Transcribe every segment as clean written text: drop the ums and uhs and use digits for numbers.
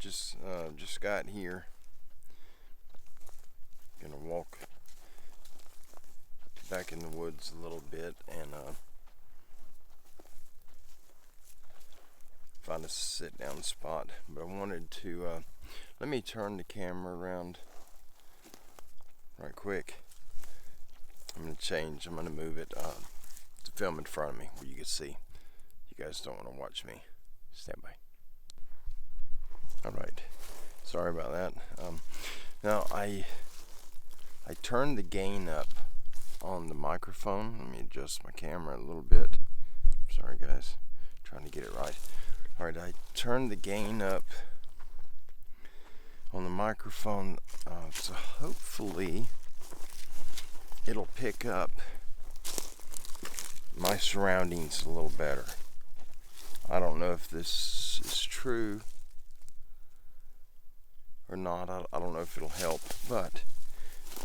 Just got here. Gonna walk back in the woods a little bit and find a sit down spot. But I wanted to let me turn the camera around right quick. I'm gonna move it to film in front of me where you can see. You guys don't want to watch me. Stand by. Alright, sorry about that. Now I turned the gain up on the microphone. Let me adjust my camera a little bit. Sorry guys, trying to get it right. Alright, I turned the gain up on the microphone, so hopefully it'll pick up my surroundings a little better. I don't know if this is true or not. I don't know if it'll help, but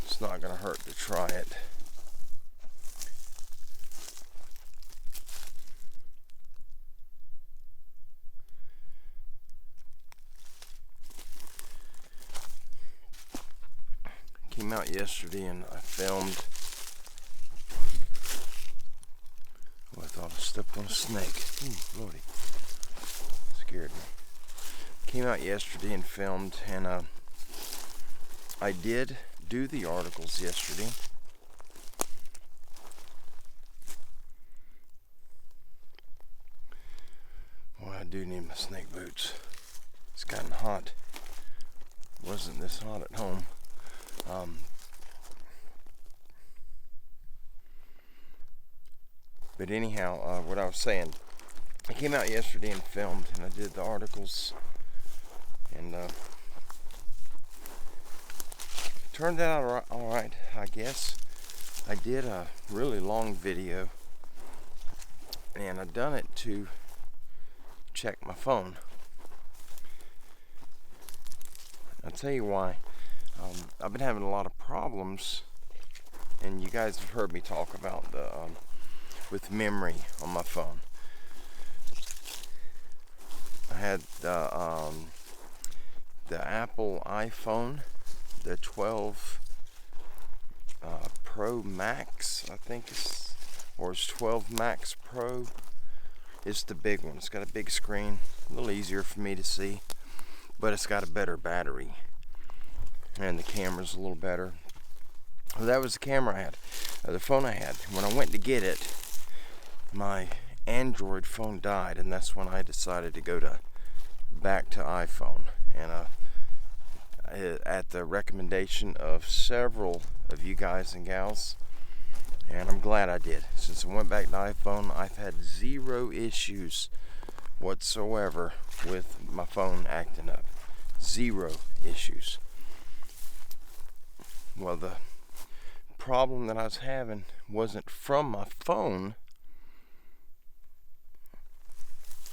it's not going to hurt to try it. Came out yesterday and I filmed. Oh, I thought I stepped on a snake. Ooh, Lordy. Scared me. Came out yesterday and filmed, and I did do the articles yesterday. Well, I do need my snake boots. It's gotten hot. It wasn't this hot at home. But anyhow, what I was saying, I came out yesterday and filmed, and I did the articles, and turned out all right, I guess. I did a really long video, and I done it to check my phone. I'll tell you why. I've been having a lot of problems, and you guys have heard me talk about the with memory on my phone. I had the Apple iPhone, the 12 Pro Max, I think it's 12 Max Pro. It's the big one. It's got a big screen, a little easier for me to see, but it's got a better battery, and the camera's a little better. Well, that was the camera I had, the phone I had. When I went to get it, my Android phone died, and that's when I decided to go back to iPhone. And at the recommendation of several of you guys and gals, and I'm glad I did. Since I went back to iPhone, I've had zero issues whatsoever with my phone acting up. Zero issues. Well, the problem that I was having wasn't from my phone.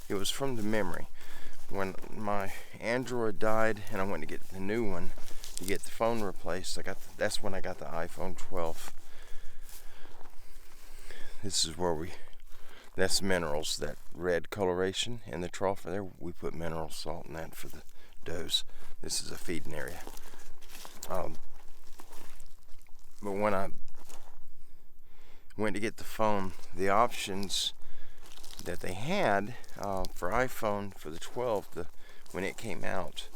It was from the memory. When my Android died and I went to get the new one to get the phone replaced, that's when I got the iPhone 12. This is where that's minerals, that red coloration in the trough there. We put mineral salt in that for the does. This is a feeding area. But when I went to get the phone, the options that they had for iPhone for the 12, when it came out,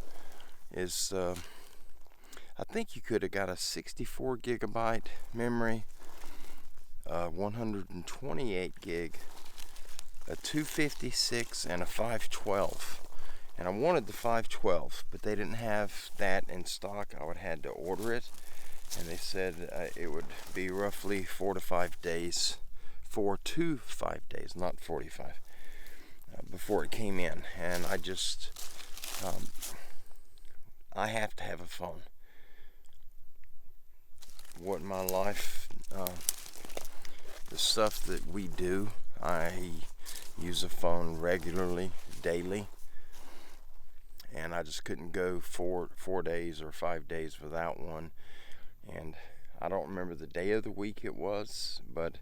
is I think you could have got a 64 gigabyte memory, 128 gig, a 256, and a 512. And I wanted the 512, but they didn't have that in stock. I would have had to order it, and they said it would be roughly 4 to 5 days. 4 to 5 days, not 45, before it came in. And I just I have to have a phone. What my life, the stuff that we do, I use a phone regularly, daily, and I just couldn't go 4 days or 5 days without one. And I don't remember the day of the week it was, but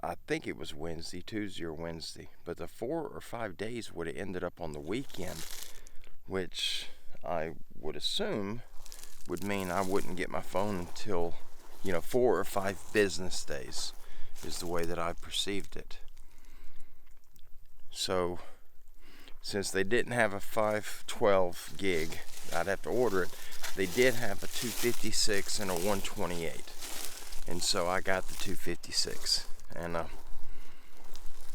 I think it was Wednesday, Tuesday or Wednesday, but the 4 or 5 days would have ended up on the weekend, which I would assume would mean I wouldn't get my phone until, 4 or 5 business days is the way that I perceived it. So since they didn't have a 512 gig, I'd have to order it. They did have a 256 and a 128, and so I got the 256, and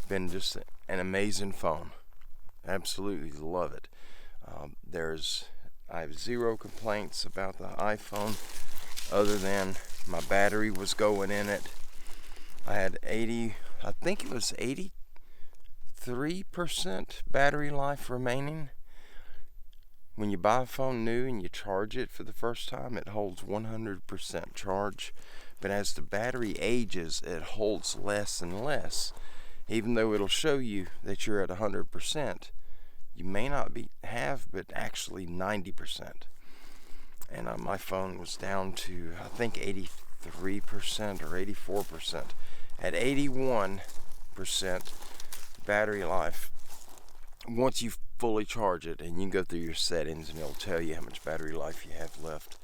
been just an amazing phone. Absolutely love it. I have zero complaints about the iPhone, other than my battery was going in it. I had 83% battery life remaining. When you buy a phone new and you charge it for the first time, it holds 100% charge. But as the battery ages, it holds less and less. Even though it'll show you that you're at 100%, you may not but actually 90%. And my phone was down to, I think, 83% or 84%. At 81% battery life, once you fully charge it, and you can go through your settings and it'll tell you how much battery life you have left.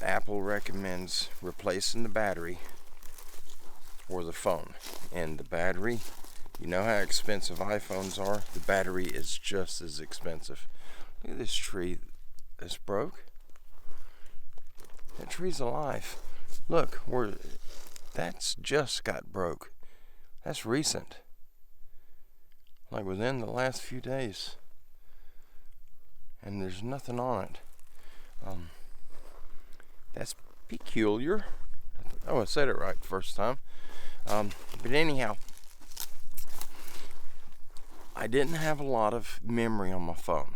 Apple recommends replacing the battery or the phone. And the battery, you know how expensive iPhones are? The battery is just as expensive. Look at this tree that's broke. That tree's alive. Look, that's just got broke. That's recent. Like within the last few days. And there's nothing on it. That's peculiar. I said it right the first time. But anyhow, I didn't have a lot of memory on my phone.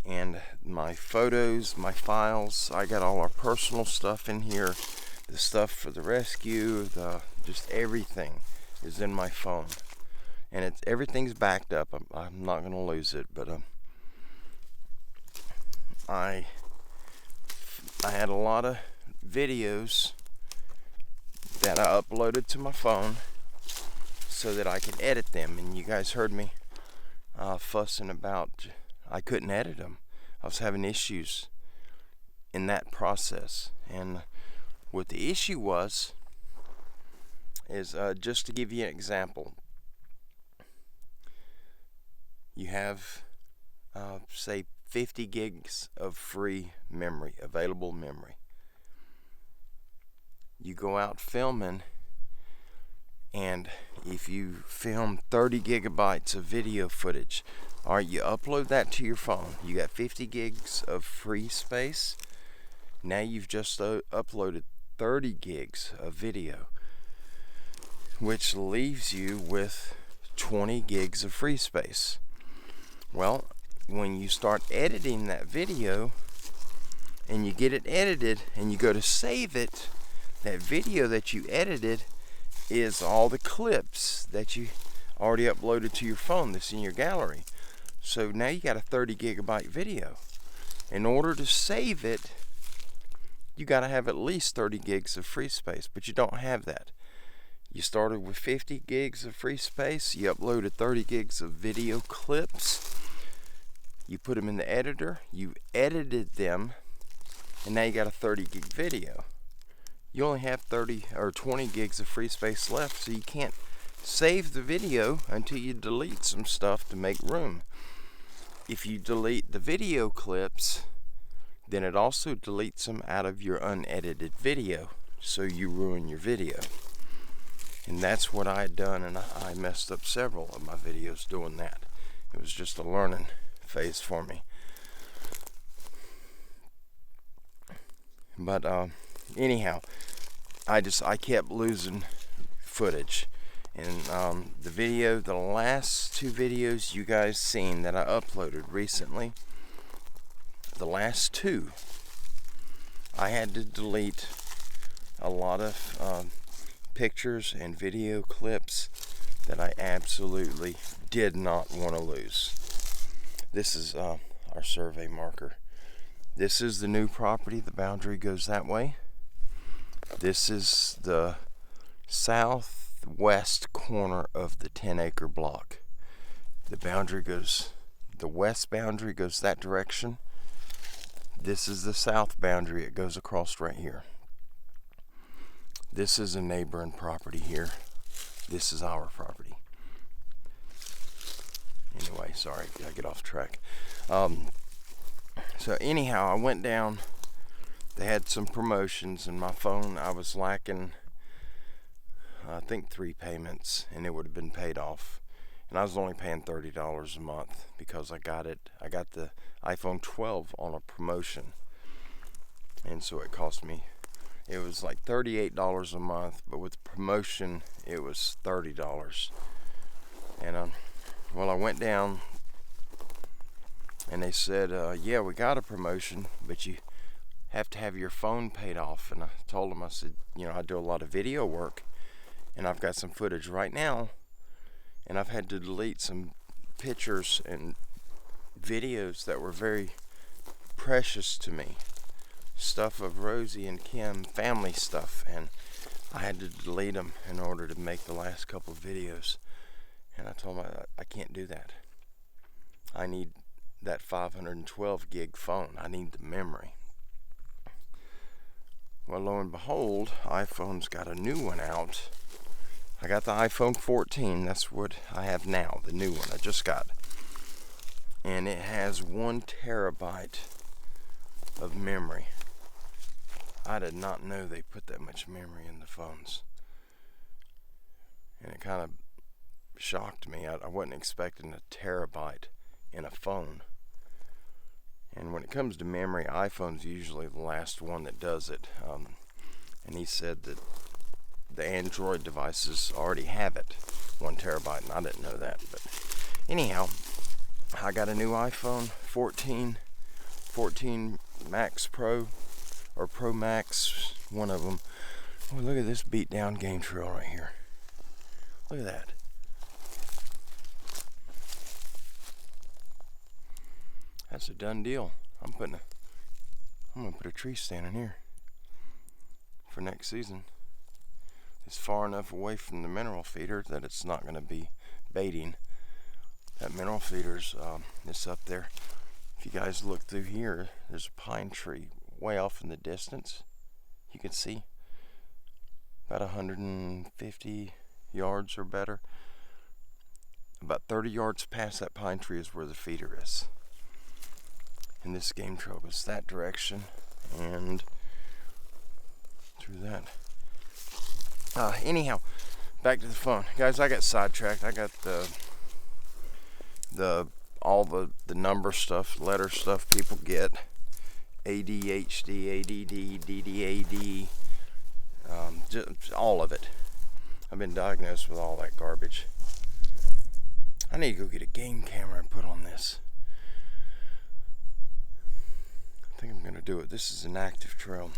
And my photos, my files, I got all our personal stuff in here. The stuff for the rescue, just everything is in my phone. And everything's backed up. I'm not going to lose it, but I had a lot of videos that I uploaded to my phone so that I could edit them. And you guys heard me fussing about I couldn't edit them. I was having issues in that process. And what the issue is just to give you an example. You have, say, 50 gigs of free memory, available memory. You go out filming, and if you film 30 gigabytes of video footage, all right, you upload that to your phone. You got 50 gigs of free space. Now you've just uploaded 30 gigs of video, which leaves you with 20 gigs of free space. Well, when you start editing that video and you get it edited and you go to save it, that video that you edited is all the clips that you already uploaded to your phone that's in your gallery. So now you got a 30 gigabyte video. In order to save it, you got to have at least 30 gigs of free space, but you don't have that. You started with 50 gigs of free space, you uploaded 30 gigs of video clips, you put them in the editor, you edited them, and now you got a 30 gig video. You only have 30 or 20 gigs of free space left, so you can't save the video until you delete some stuff to make room. If you delete the video clips, then it also deletes them out of your unedited video, so you ruin your video. And that's what I had done, and I messed up several of my videos doing that. It was just a learning phase for me. But anyhow, I kept losing footage. And the last two videos you guys seen that I uploaded recently, the last two, I had to delete a lot of pictures and video clips that I absolutely did not want to lose. This is our survey marker. This is the new property. The boundary goes that way. This is the southwest corner of the 10-acre block. The boundary goes, the west boundary goes that direction. This is the south boundary. It goes across right here. This is a neighboring property here. This is our property. Anyway, sorry, I get off track. So anyhow, I went down. They had some promotions, and my phone, I was lacking, I think 3 payments, and it would have been paid off. And I was only paying $30 a month because I got the iPhone 12 on a promotion. And so it cost me, it was like $38 a month, but with the promotion, it was $30. And well, I went down, and they said, yeah, we got a promotion, but you have to have your phone paid off. And I told them, I said, you know, I do a lot of video work, and I've got some footage right now, and I've had to delete some pictures and videos that were very precious to me. Stuff of Rosie and Kim, family stuff, and I had to delete them in order to make the last couple of videos. And I told them I can't do that. I need that 512 gig phone. I need the memory. Well, lo and behold, iPhone's got a new one out. I got the iPhone 14. That's what I have now, the new one I just got. And it has 1 terabyte of memory. I did not know they put that much memory in the phones. And it kind of shocked me. I wasn't expecting a terabyte in a phone. And when it comes to memory, iPhone's usually the last one that does it. And he said that the Android devices already have it, 1 terabyte, and I didn't know that. But anyhow, I got a new iPhone 14 Max Pro, or Pro Max, one of them. Oh, look at this beat down game trail right here. Look at that. That's a done deal. I'm gonna put a tree stand in here for next season. It's far enough away from the mineral feeder that it's not gonna be baiting. That mineral feeder's it's up there. If you guys look through here, there's a pine tree way off in the distance. You can see about 150 yards or better. About 30 yards past that pine tree is where the feeder is. And this game trail goes that direction and through that. Anyhow, back to the phone. Guys, I got sidetracked. I got all the number stuff, letter stuff people get. ADHD, ADD, DDAD, just all of it. I've been diagnosed with all that garbage. I need to go get a game camera and put on this. I think I'm going to do it. This is an active trail.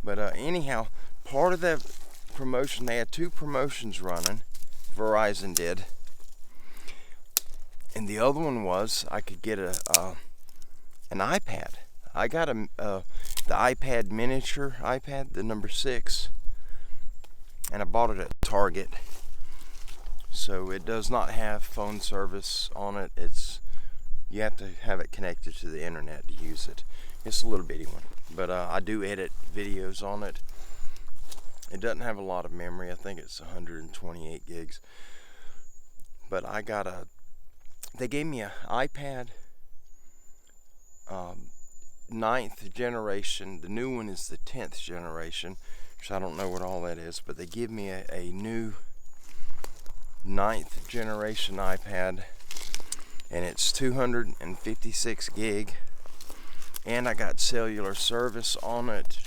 But anyhow, part of that promotion, they had 2 promotions running. Verizon did. And the other one was I could get an iPad. I got the iPad miniature iPad, the number 6. And I bought it at Target. So it does not have phone service on it. You have to have it connected to the internet to use it. It's a little bitty one, but I do edit videos on it. It doesn't have a lot of memory. I think it's 128 gigs. But they gave me an iPad 9th generation. The new one is the 10th generation, which I don't know what all that is, but they give me a new 9th generation iPad, and it's 256 gig, and I got cellular service on it,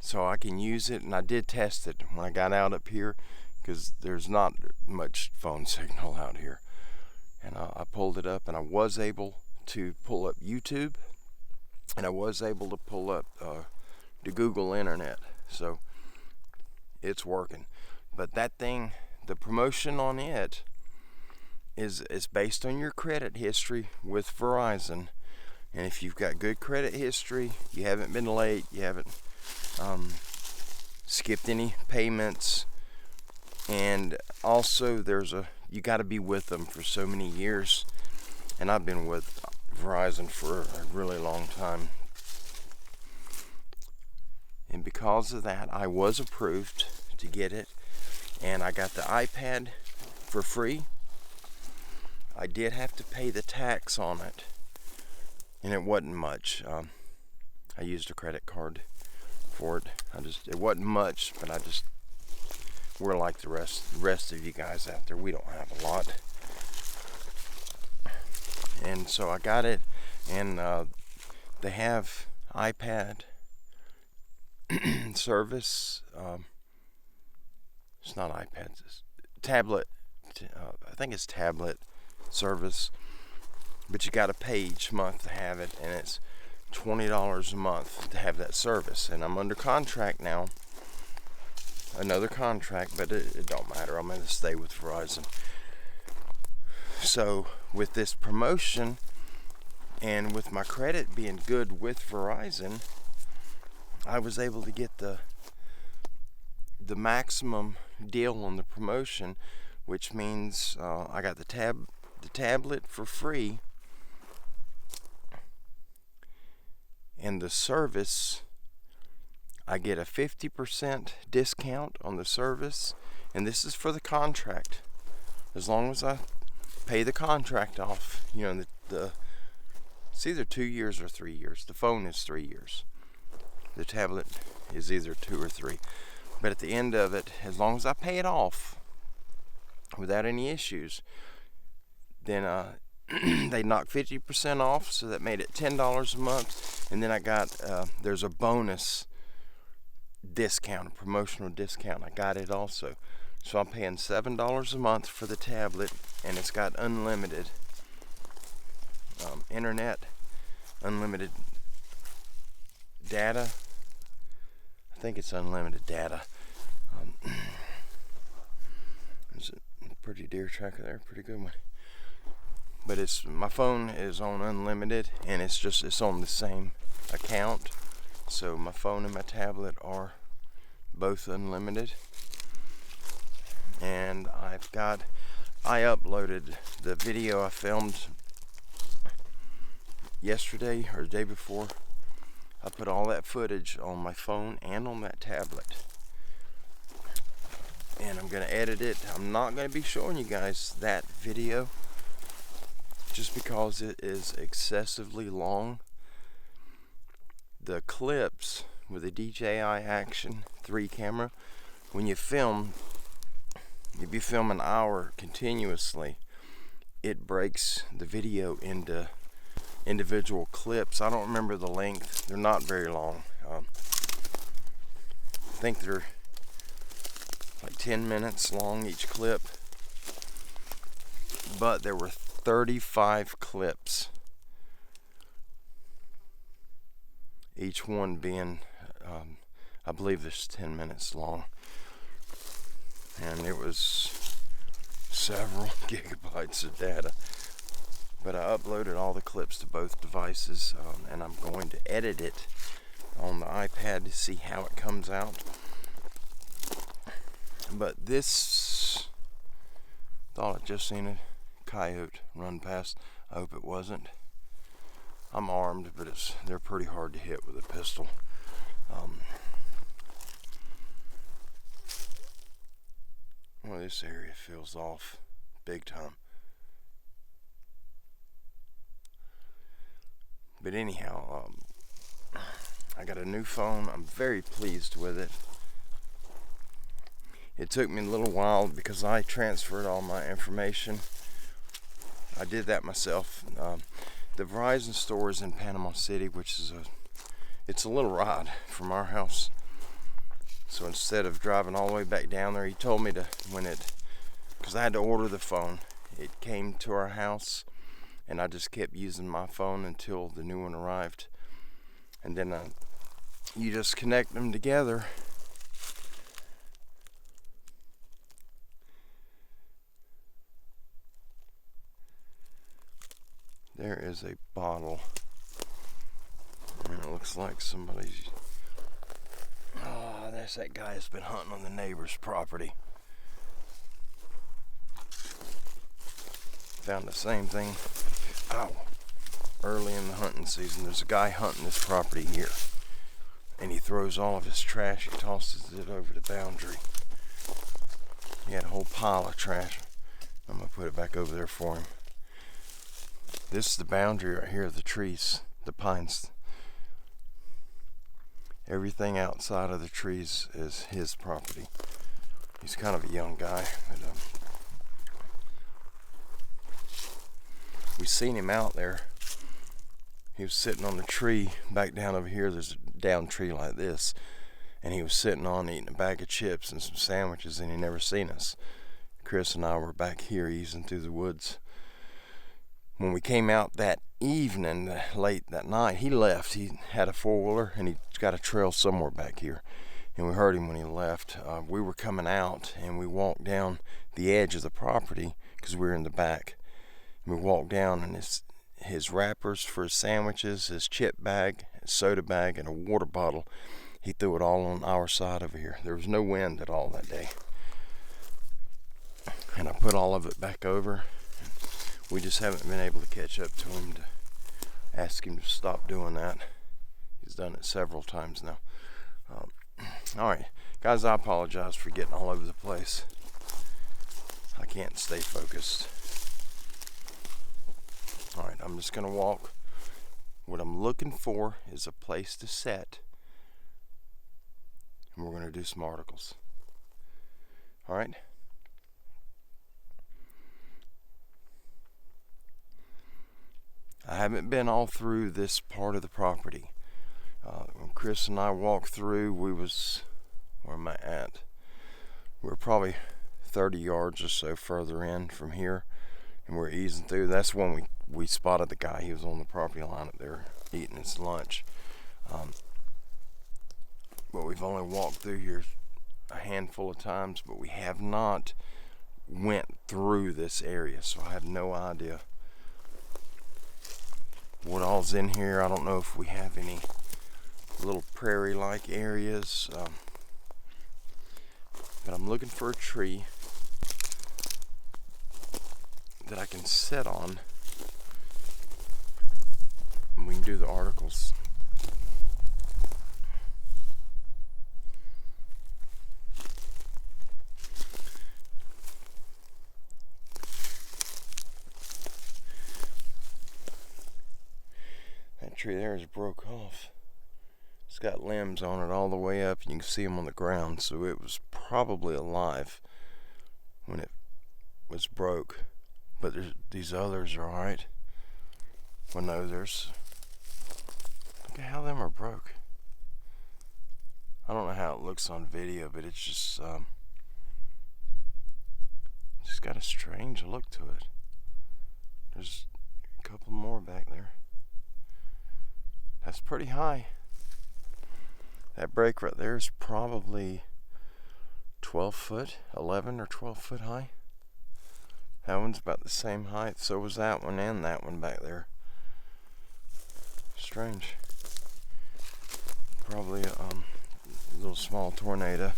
so I can use it. And I did test it when I got out up here, because there's not much phone signal out here. And I pulled it up, and I was able to pull up YouTube, and I was able to pull up the Google Internet. So it's working. But that thing, the promotion on it is based on your credit history with Verizon. And if you've got good credit history, you haven't been late, you haven't skipped any payments, and also you got to be with them for so many years. And I've been with Verizon for a really long time. And because of that, I was approved to get it, and I got the iPad for free. I did have to pay the tax on it, and it wasn't much. I used a credit card for it. It wasn't much, but we're like the rest of you guys out there. We don't have a lot. And so I got it, and they have iPad service. It's not iPad, it's tablet. I think it's tablet service, but you got to pay each month to have it, and it's $20 a month to have that service. And I'm under contract now, another contract, but it don't matter. I'm going to stay with Verizon. So with this promotion, and with my credit being good with Verizon, I was able to get the maximum deal on the promotion, which means I got the tablet for free, and the service, I get a 50% discount on the service, and this is for the contract. As long as I pay the contract off, it's either 2 years or 3 years. The phone is 3 years. The tablet is either 2 or 3. But at the end of it, as long as I pay it off without any issues, then they knocked 50% off, so that made it $10 a month. And then I got there's a bonus discount, a promotional discount. I got it also. So I'm paying $7 a month for the tablet, and it's got unlimited internet, unlimited data. I think it's unlimited data. There's a pretty deer tracker there, pretty good one. But my phone is on unlimited, and it's on the same account. So my phone and my tablet are both unlimited. And I uploaded the video I filmed yesterday or the day before. I put all that footage on my phone and on that tablet, and I'm going to edit it. I'm not going to be showing you guys that video just because it is excessively long. The clips with the DJI Action 3 camera, when you film, if you film an hour continuously, it breaks the video into individual clips. I don't remember the length. They're not very long. I think they're like 10 minutes long each clip. But there were 35 clips, each one being, I believe it's 10 minutes long. And it was several gigabytes of data. But I uploaded all the clips to both devices, and I'm going to edit it on the iPad to see how it comes out. But thought I'd just seen a coyote run past. I hope it wasn't. I'm armed, but they're pretty hard to hit with a pistol. Well, this area feels off big time. But anyhow, I got a new phone. I'm very pleased with it. It took me a little while because I transferred all my information. I did that myself. The Verizon store is in Panama City, which is it's a little ride from our house. So instead of driving all the way back down there, he told me to, because I had to order the phone, it came to our house, and I just kept using my phone until the new one arrived. And then you just connect them together. There is a bottle Looks like somebody's... Oh, that's that guy that's been hunting on the neighbor's property. Found the same thing. Ow. Early in the hunting season, there's a guy hunting this property here. And he throws all of his trash, he tosses it over the boundary. He had a whole pile of trash. I'm going to put it back over there for him. This is the boundary right here of the trees, the pines. Everything outside of the trees is his property. He's kind of a young guy, but we seen him out there. He was sitting on the tree back down over here. There's a down tree like this, and he was sitting on eating a bag of chips and some sandwiches, and he never seen us. Chris and I were back here easing through the woods. When we came out that evening, late that night, he left. He had a four-wheeler, and he's got a trail somewhere back here, and we heard him when he left. We were coming out, and we walked down the edge of the property because we were in the back. And we walked down, and his wrappers for his sandwiches, his chip bag, his soda bag, and a water bottle, he threw it all on our side over here. There was no wind at all that day. And I put all of it back over. We just haven't been able to catch up to him to ask him to stop doing that. He's done it several times now. Alright, guys, I apologize for getting all over the place. I can't stay focused. Alright, I'm just going to walk. What I'm looking for is a place to set. And we're going to do some articles. Alright? I haven't been all through this part of the property. When Chris and I walked through, where am I at? We're probably 30 yards or so further in from here, and we're easing through. That's when we spotted the guy. He was on the property line up there eating his lunch. But we've only walked through here a handful of times, but we have not went through this area, so I have no idea what all's in here. I don't know if we have any little prairie-like areas, but I'm looking for a tree that I can sit on, and we can do the articles. That tree there is broke off. It's got limbs on it all the way up, and you can see them on the ground, so it was probably alive when it was broke. But these others are alright. Well, no, look at how them are broke. I don't know how it looks on video, but it's just got a strange look to it. There's a couple more back there. That's pretty high. That break right there is probably 12 foot, 11 or 12 foot high. That one's about the same height, so was that one and that one back there. Strange. Probably a little small tornado.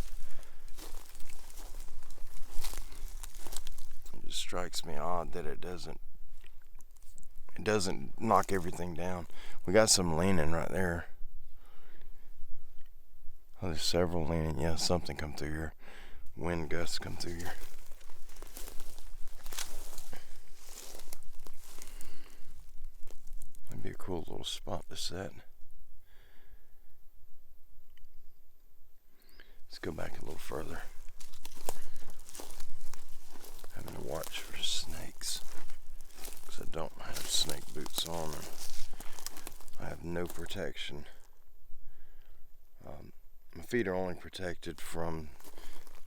It just strikes me odd that it doesn't knock everything down. We got some leaning right there. Oh, there's several leaning. Yeah, something come through here. Wind gusts come through here. That'd be a cool little spot to set. Let's go back a little further. Having to watch for snakes, because I don't have snake boots on and I have no protection. My feet are only protected from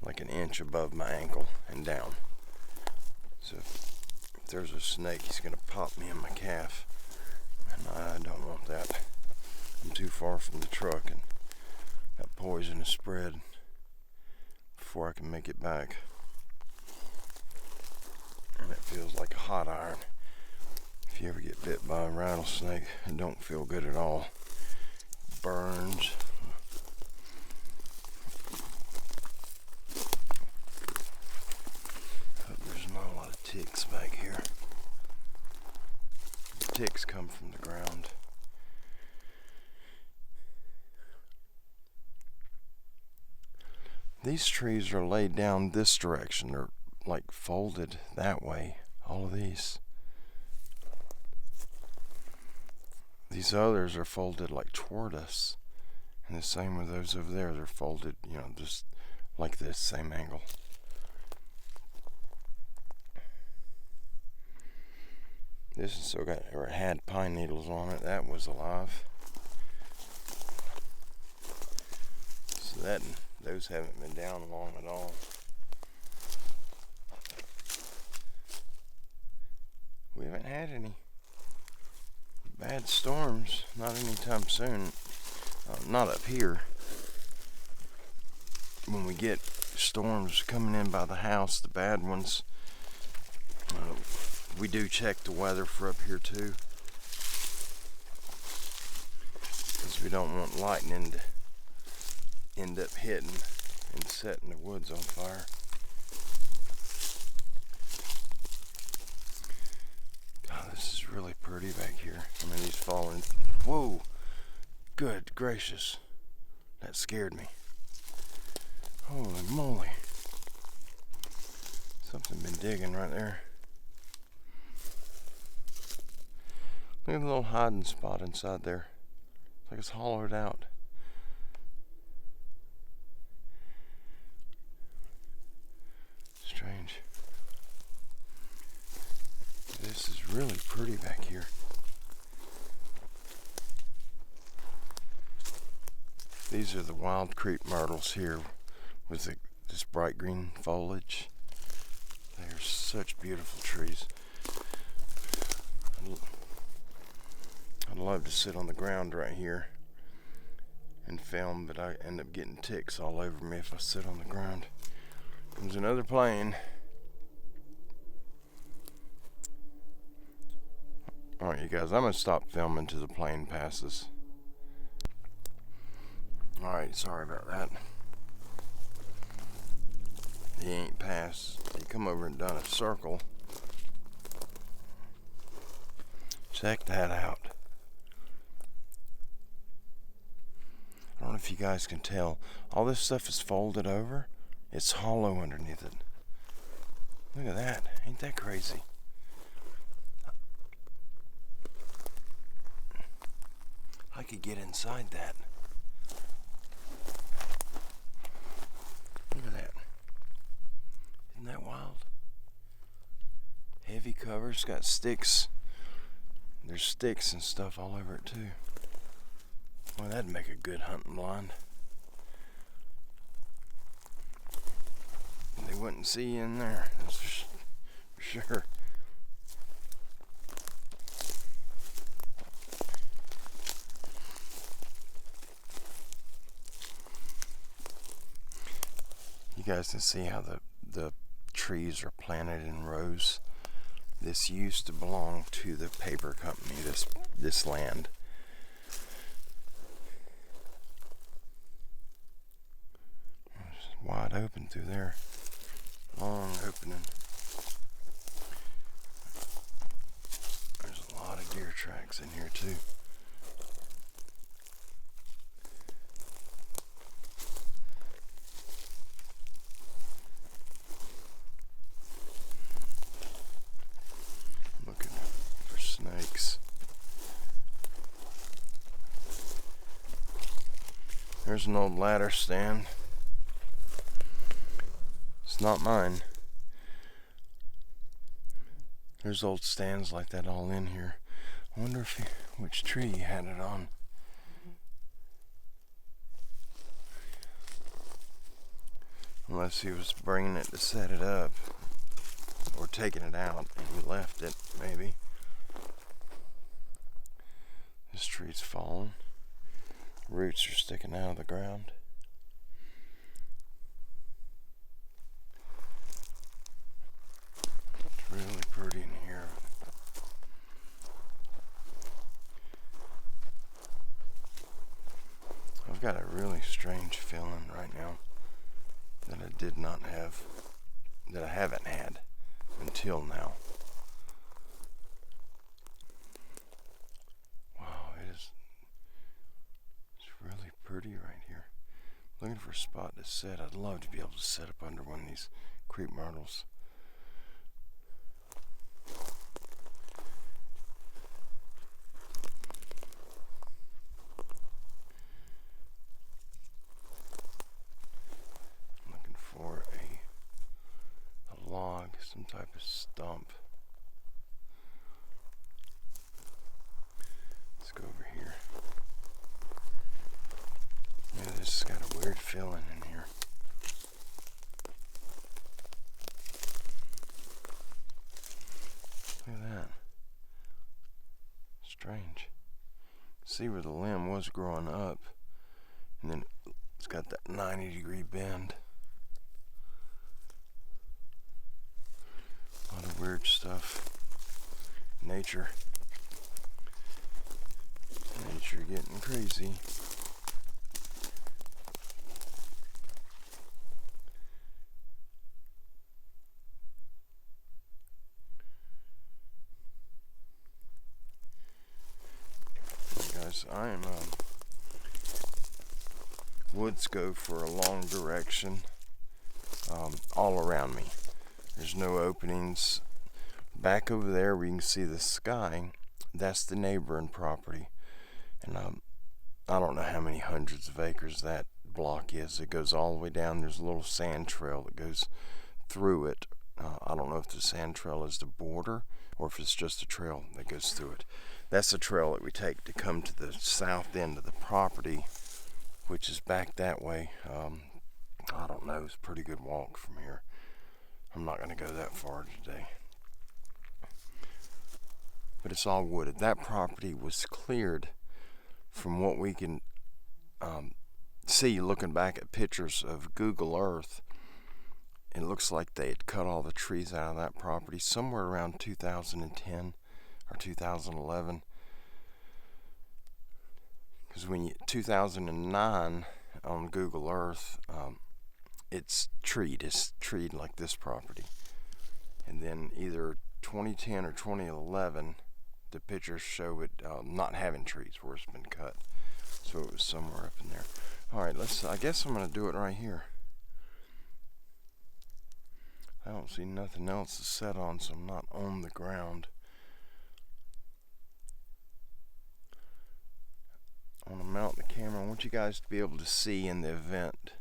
like an inch above my ankle and down. So if there's a snake, he's going to pop me in my calf, and I don't want that. I'm too far from the truck, and that poison is spread before I can make it back. And it feels like a hot iron. If you ever get bit by a rattlesnake, it don't feel good at all. burns. Hope there's not a lot of ticks back here. Ticks come from the ground. These trees are laid down this direction. They're like folded that way. All of these. These others are folded like toward us. And the same with those over there. They're folded, just like this, same angle. This has still got, or had pine needles on it. That was alive. So those haven't been down long at all. We haven't had any bad storms, not anytime soon. Not up here. When we get storms coming in by the house, the bad ones, we do check the weather for up here too, because we don't want lightning to end up hitting and setting the woods on fire. God, this is really pretty back here. I mean, these falling. Whoa! Good gracious. That scared me. Holy moly. Something been digging right there. Look at the little hiding spot inside there. It's like it's hollowed out. Strange. This is really pretty back here. These are the wild creep myrtles here with this bright green foliage. They are such beautiful trees. I'd love to sit on the ground right here and film, but I end up getting ticks all over me if I sit on the ground. Comes another plane. Alright, you guys, I'm going to stop filming till the plane passes. Alright, sorry about that. He ain't passed. He come over and done a circle. Check that out. I don't know if you guys can tell. All this stuff is folded over. It's hollow underneath it. Look at that. Ain't that crazy? I could get inside that. Look at that. Isn't that wild? Heavy covers, got sticks. There's sticks and stuff all over it too. Well, that'd make a good hunting blind. They wouldn't see you in there, that's for sure. You guys can see how the trees are planted in rows. This used to belong to the paper company, this land. It's wide open through there. Long opening. There's a lot of deer tracks in here too. Looking for snakes. There's an old ladder stand. It's not mine. There's old stands like that all in here. I wonder which tree he had it on. Unless he was bringing it to set it up. Or taking it out and he left it, maybe. This tree's fallen. Roots are sticking out of the ground. It's really pretty in here. got a really strange feeling right now that I did not have, that I haven't had until now. Wow, it's really pretty right here. Looking for a spot to sit. I'd love to be able to sit up under one of these creep myrtles. Looking for a log, some type of stump. Let's go over here. Yeah, this has got a weird feeling in here. Look at that. Strange. See where the limb was growing up, and then it's got that 90-degree bend. A lot of weird stuff. Nature getting crazy. Guys, I am woods go for a long direction all around me. There's no openings. Back over there we can see the sky. That's the neighboring property, and I don't know how many hundreds of acres that block is. It goes all the way down. There's a little sand trail that goes through it. I don't know if the sand trail is the border or if it's just a trail that goes through it. That's the trail that we take to come to the south end of the property, which is back that way. I don't know, it's a pretty good walk from here. I'm not going to go that far today. But it's all wooded. That property was cleared, from what we can see looking back at pictures of Google Earth. It looks like they had cut all the trees out of that property somewhere around 2010 or 2011. Because when 2009 on Google Earth, it's treed like this property. And then either 2010 or 2011, the pictures show it not having trees where it's been cut. So it was somewhere up in there. Alright, I guess I'm going to do it right here. I don't see nothing else to set on, so I'm not on the ground. I want to mount the camera. I want you guys to be able to see in the event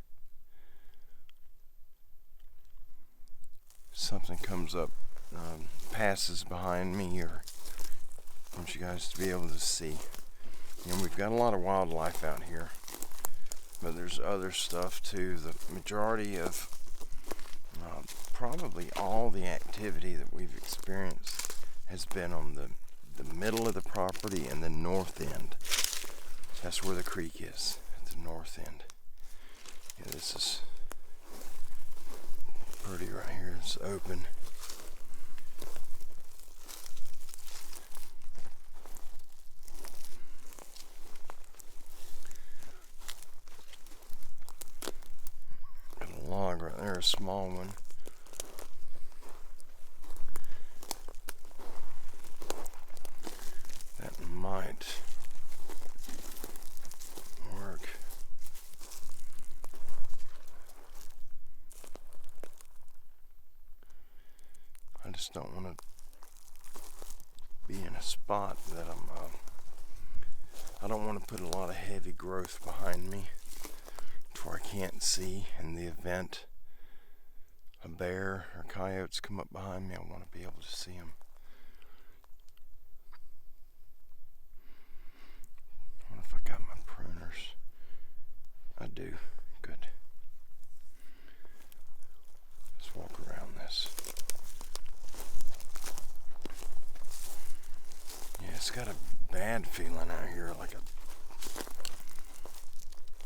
something comes up, passes behind me, or I want you guys to be able to see. And we've got a lot of wildlife out here, but there's other stuff too. The majority of probably all the activity that we've experienced has been on the middle of the property and the north end. That's where the creek is, at the north end. Yeah, this is pretty right here. It's open. Got a log right there, a small one. That might work. I just don't want to be in a spot that I don't want to put a lot of heavy growth behind me to where I can't see. In the event a bear or coyotes come up behind me, I want to be able to see them. I wonder if I got my pruners. I do. Good. Let's walk around this. Yeah, it's got a bad feeling out here,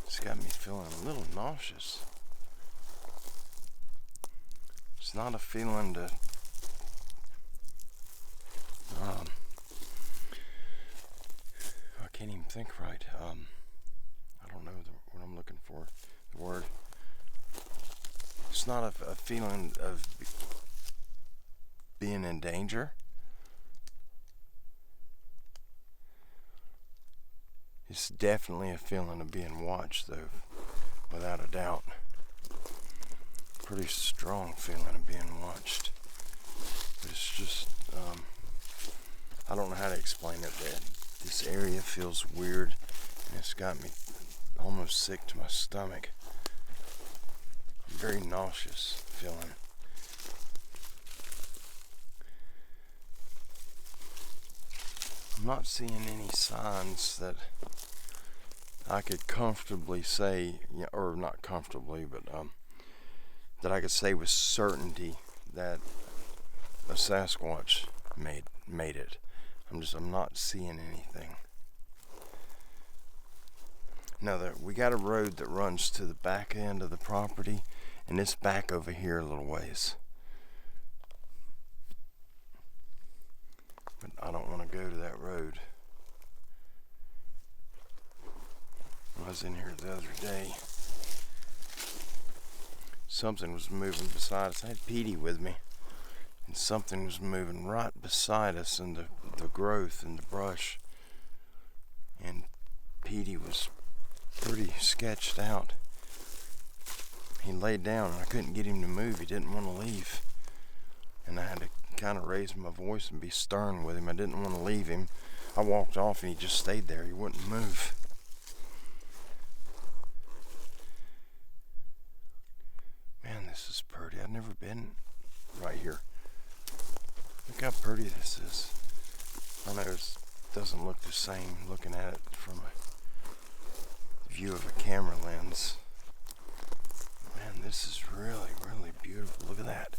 it's got me feeling a little nauseous. It's not a feeling to I can't even think right. I don't know what I'm looking for the word. It's not a feeling of being in danger. It's definitely a feeling of being watched, though, without a doubt. Pretty strong feeling of being watched. But it's just, I don't know how to explain it, but this area feels weird, and it's got me almost sick to my stomach. Very nauseous feeling. I'm not seeing any signs that I could comfortably say, or not comfortably, but that I could say with certainty that a Sasquatch made it. I'm not seeing anything. Now we got a road that runs to the back end of the property, and it's back over here a little ways. But I don't want to go to that road. When I was in here the other day, something was moving beside us. I had Petey with me, and something was moving right beside us in the growth and the brush. And Petey was pretty sketched out. He laid down, and I couldn't get him to move. He didn't want to leave. And I had to kind of raise my voice and be stern with him. I didn't want to leave him. I walked off, and he just stayed there. He wouldn't move. Man, this is pretty. I've never been right here. Look how pretty this is. I know it doesn't look the same looking at it from a view of a camera lens. Man, this is really, really beautiful. Look at that.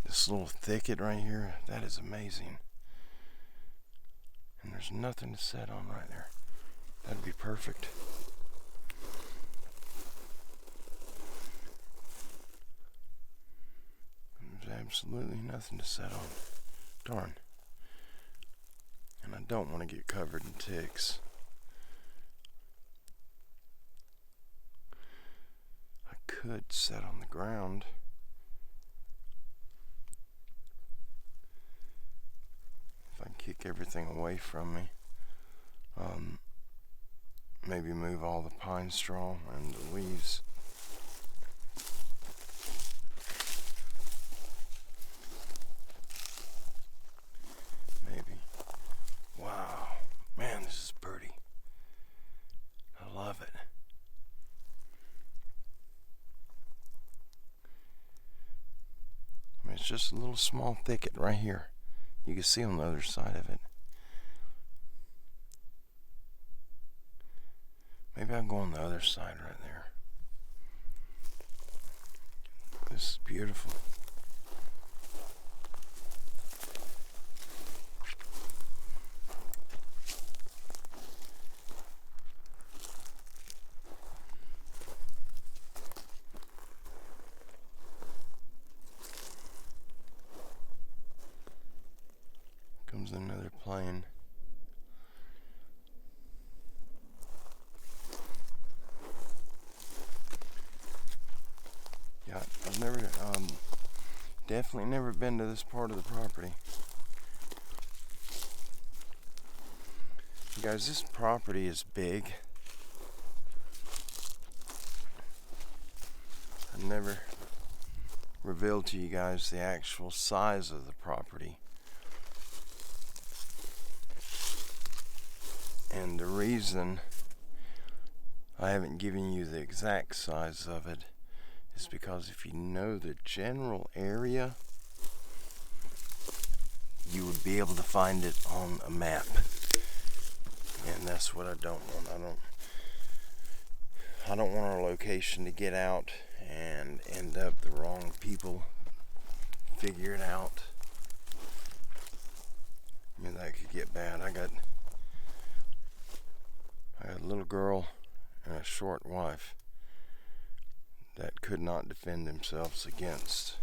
This little thicket right here, that is amazing. And there's nothing to set on right there. That'd be perfect. There's absolutely nothing to set on. Darn. And I don't want to get covered in ticks. I could set on the ground. If I kick everything away from me. Maybe move all the pine straw and the leaves. Maybe. Wow. Man, this is pretty. I love it. I mean, it's just a little small thicket right here. You can see on the other side of it. Maybe I'll go on the other side right there. This is beautiful. Comes another plane. Yeah, I've never, definitely never been to this part of the property. You guys, this property is big. I've never revealed to you guys the actual size of the property. And the reason I haven't given you the exact size of it is because if you know the general area, you would be able to find it on a map. And that's what I don't want. I don't want our location to get out and end up the wrong people figure it out. I mean, that could get bad. I got a little girl and a short wife that could not defend themselves against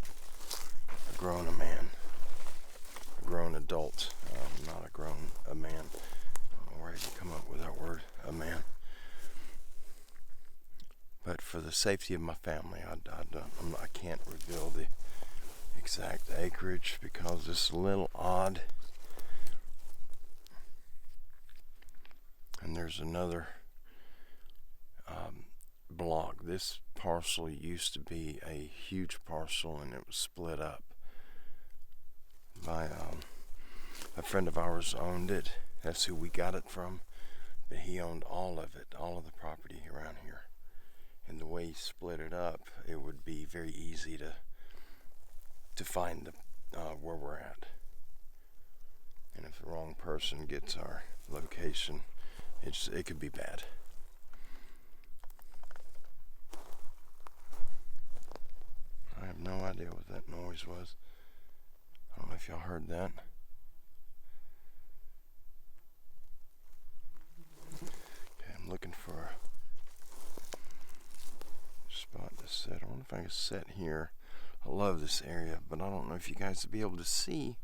a grown man, a grown adult, not a man. I'm ready to come up with that word, a man. But for the safety of my family, I can't reveal the exact acreage because it's a little odd. And there's another block. This parcel used to be a huge parcel, and it was split up by a friend of ours owned it. That's who we got it from. But he owned all of it, all of the property around here. And the way he split it up, it would be very easy to find where we're at. And if the wrong person gets our location, it could be bad. I have no idea what that noise was. I don't know if y'all heard that. Okay, I'm looking for a spot to sit. I wonder if I can sit here. I love this area, but I don't know if you guys would be able to see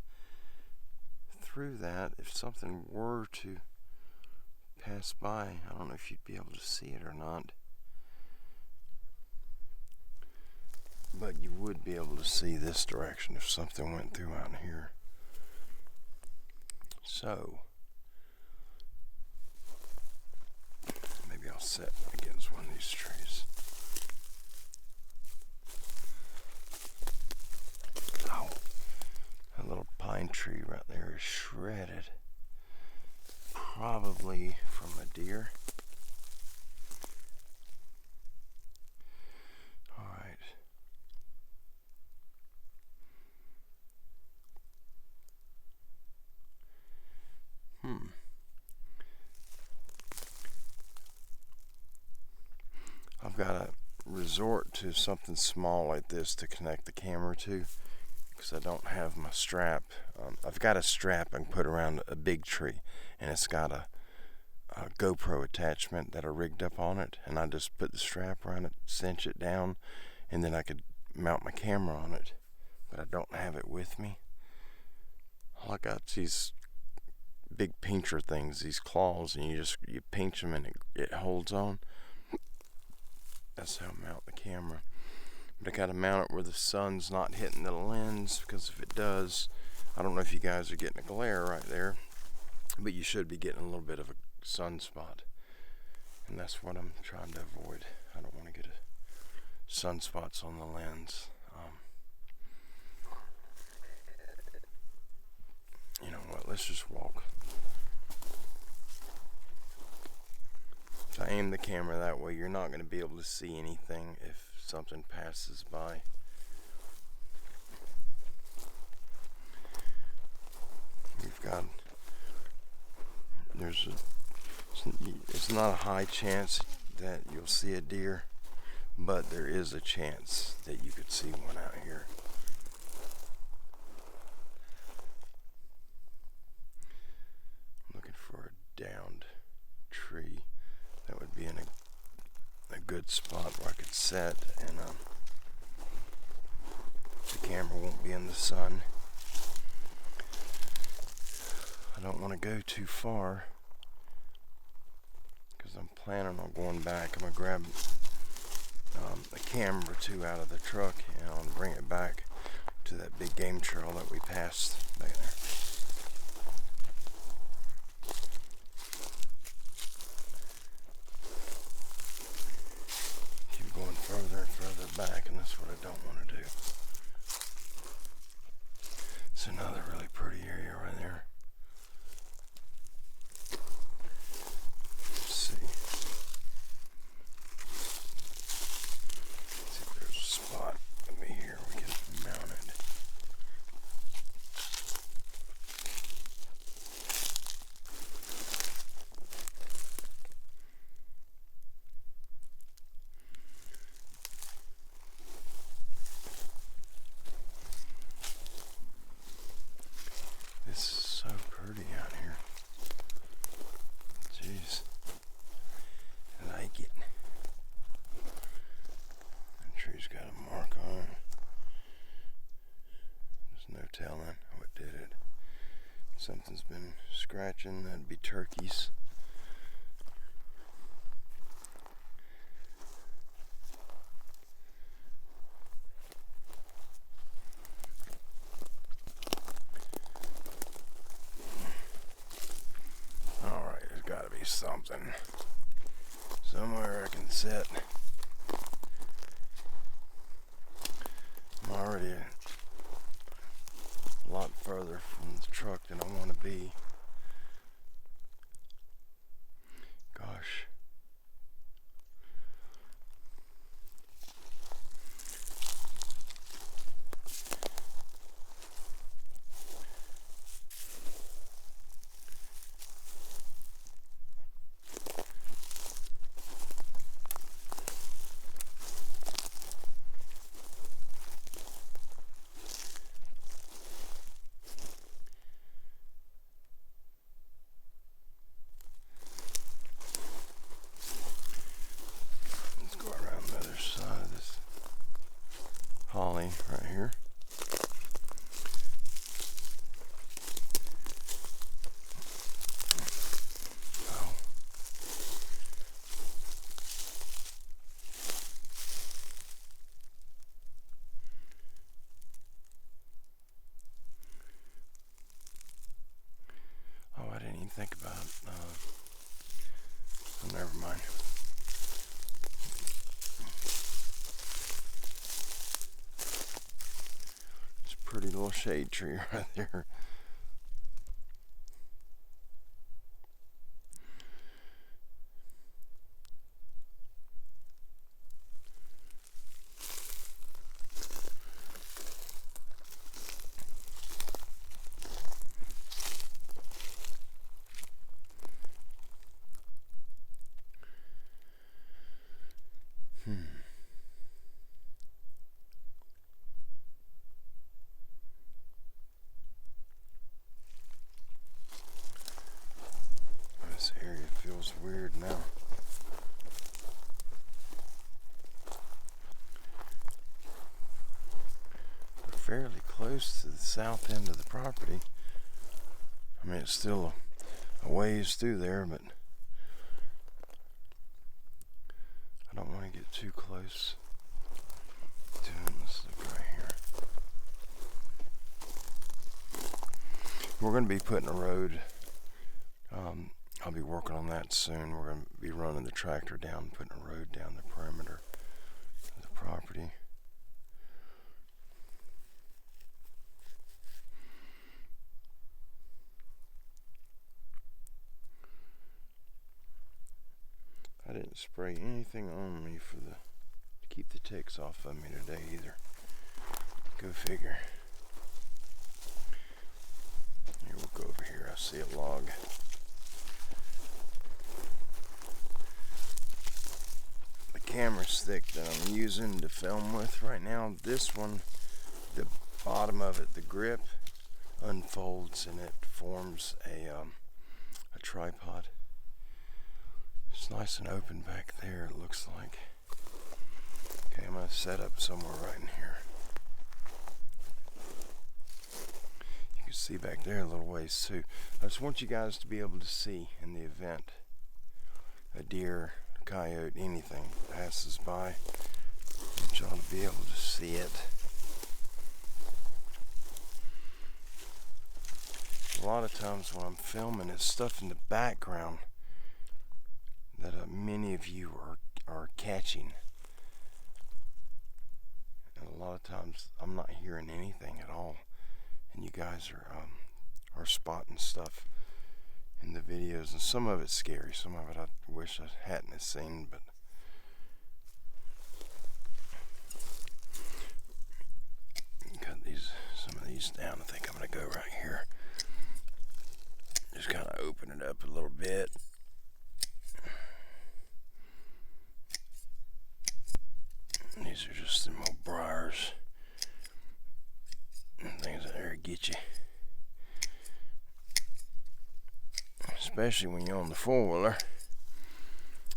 through that if something were to pass by. I don't know if you'd be able to see it or not. But you would be able to see this direction if something went through out here. So, maybe I'll sit against one of these trees. Oh, that little pine tree right there is shredded. Probably from a deer. Alright. I've got to resort to something small like this to connect the camera to, because I don't have my strap. I've got a strap I can put around a big tree, and it's got a GoPro attachment that I rigged up on it, and I just put the strap around it, cinch it down, and then I could mount my camera on it. But I don't have it with me. All I got is these big pincher things, these claws, and you pinch them and it holds on. That's how I mount the camera. But I gotta mount it where the sun's not hitting the lens, because if it does, I don't know if you guys are getting a glare right there, but you should be getting a little bit of a sunspot, and that's what I'm trying to avoid. I don't want to get sunspots on the lens. You know what, let's just walk. If I aim the camera that way, you're not going to be able to see anything if something passes by. It's not a high chance that you'll see a deer, but there is a chance that you could see one out here. I'm looking for a downed tree that would be in a good spot where I could sit, and the camera won't be in the sun. I don't want to go too far, because I'm planning on going back. I'm going to grab a camera or two out of the truck, and I'll bring it back to that big game trail that we passed back there. Keep going further and further back, and that's what I don't want to do. It's another really pretty area right there. Telling what did it. Something's been scratching. That'd be turkeys. somewhere I can sit. I'm already a lot further from the truck than I want to be. Gosh. Holly right here. Oh. Oh, I didn't even think about it. Oh, never mind. Pretty little shade tree right there. This area feels weird now. We're fairly close to the south end of the property. I mean, it's still a ways through there, but I don't want to get too close to it. Let's look right here. We're going to be putting a road. I'll be working on that soon. We're going to be running the tractor down, putting a road down the perimeter of the property. I didn't spray anything on me to keep the ticks off of me today either. Go figure. Here, we'll go over here. I see a log. Camera stick that I'm using to film with right now, this one, the bottom of it, the grip unfolds and it forms a tripod. It's nice and open back there, it looks like. Okay, I'm going to set up somewhere right in here. You can see back there a little ways too. I just want you guys to be able to see in the event a deer, coyote, anything passes by. I want y'all to be able to see it. A lot of times when I'm filming, it's stuff in the background that many of you are catching. And a lot of times I'm not hearing anything at all, and you guys are spotting stuff in the videos, and some of it's scary, some of it I wish I hadn't seen, but cut some of these down. I think I'm gonna go right here. Just kind of open it up a little bit. These are just some old briars and things that there get you. Especially when you're on the four-wheeler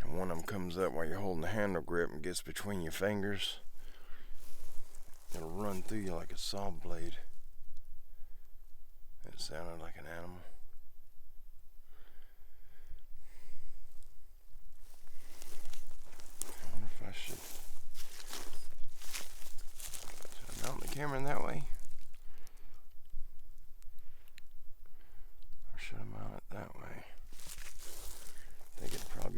and one of them comes up while you're holding the handle grip and gets between your fingers. It'll run through you like a saw blade. It sounded like an animal. I wonder if I should mount the camera in that way? Or should I mount it that way? I think it'd probably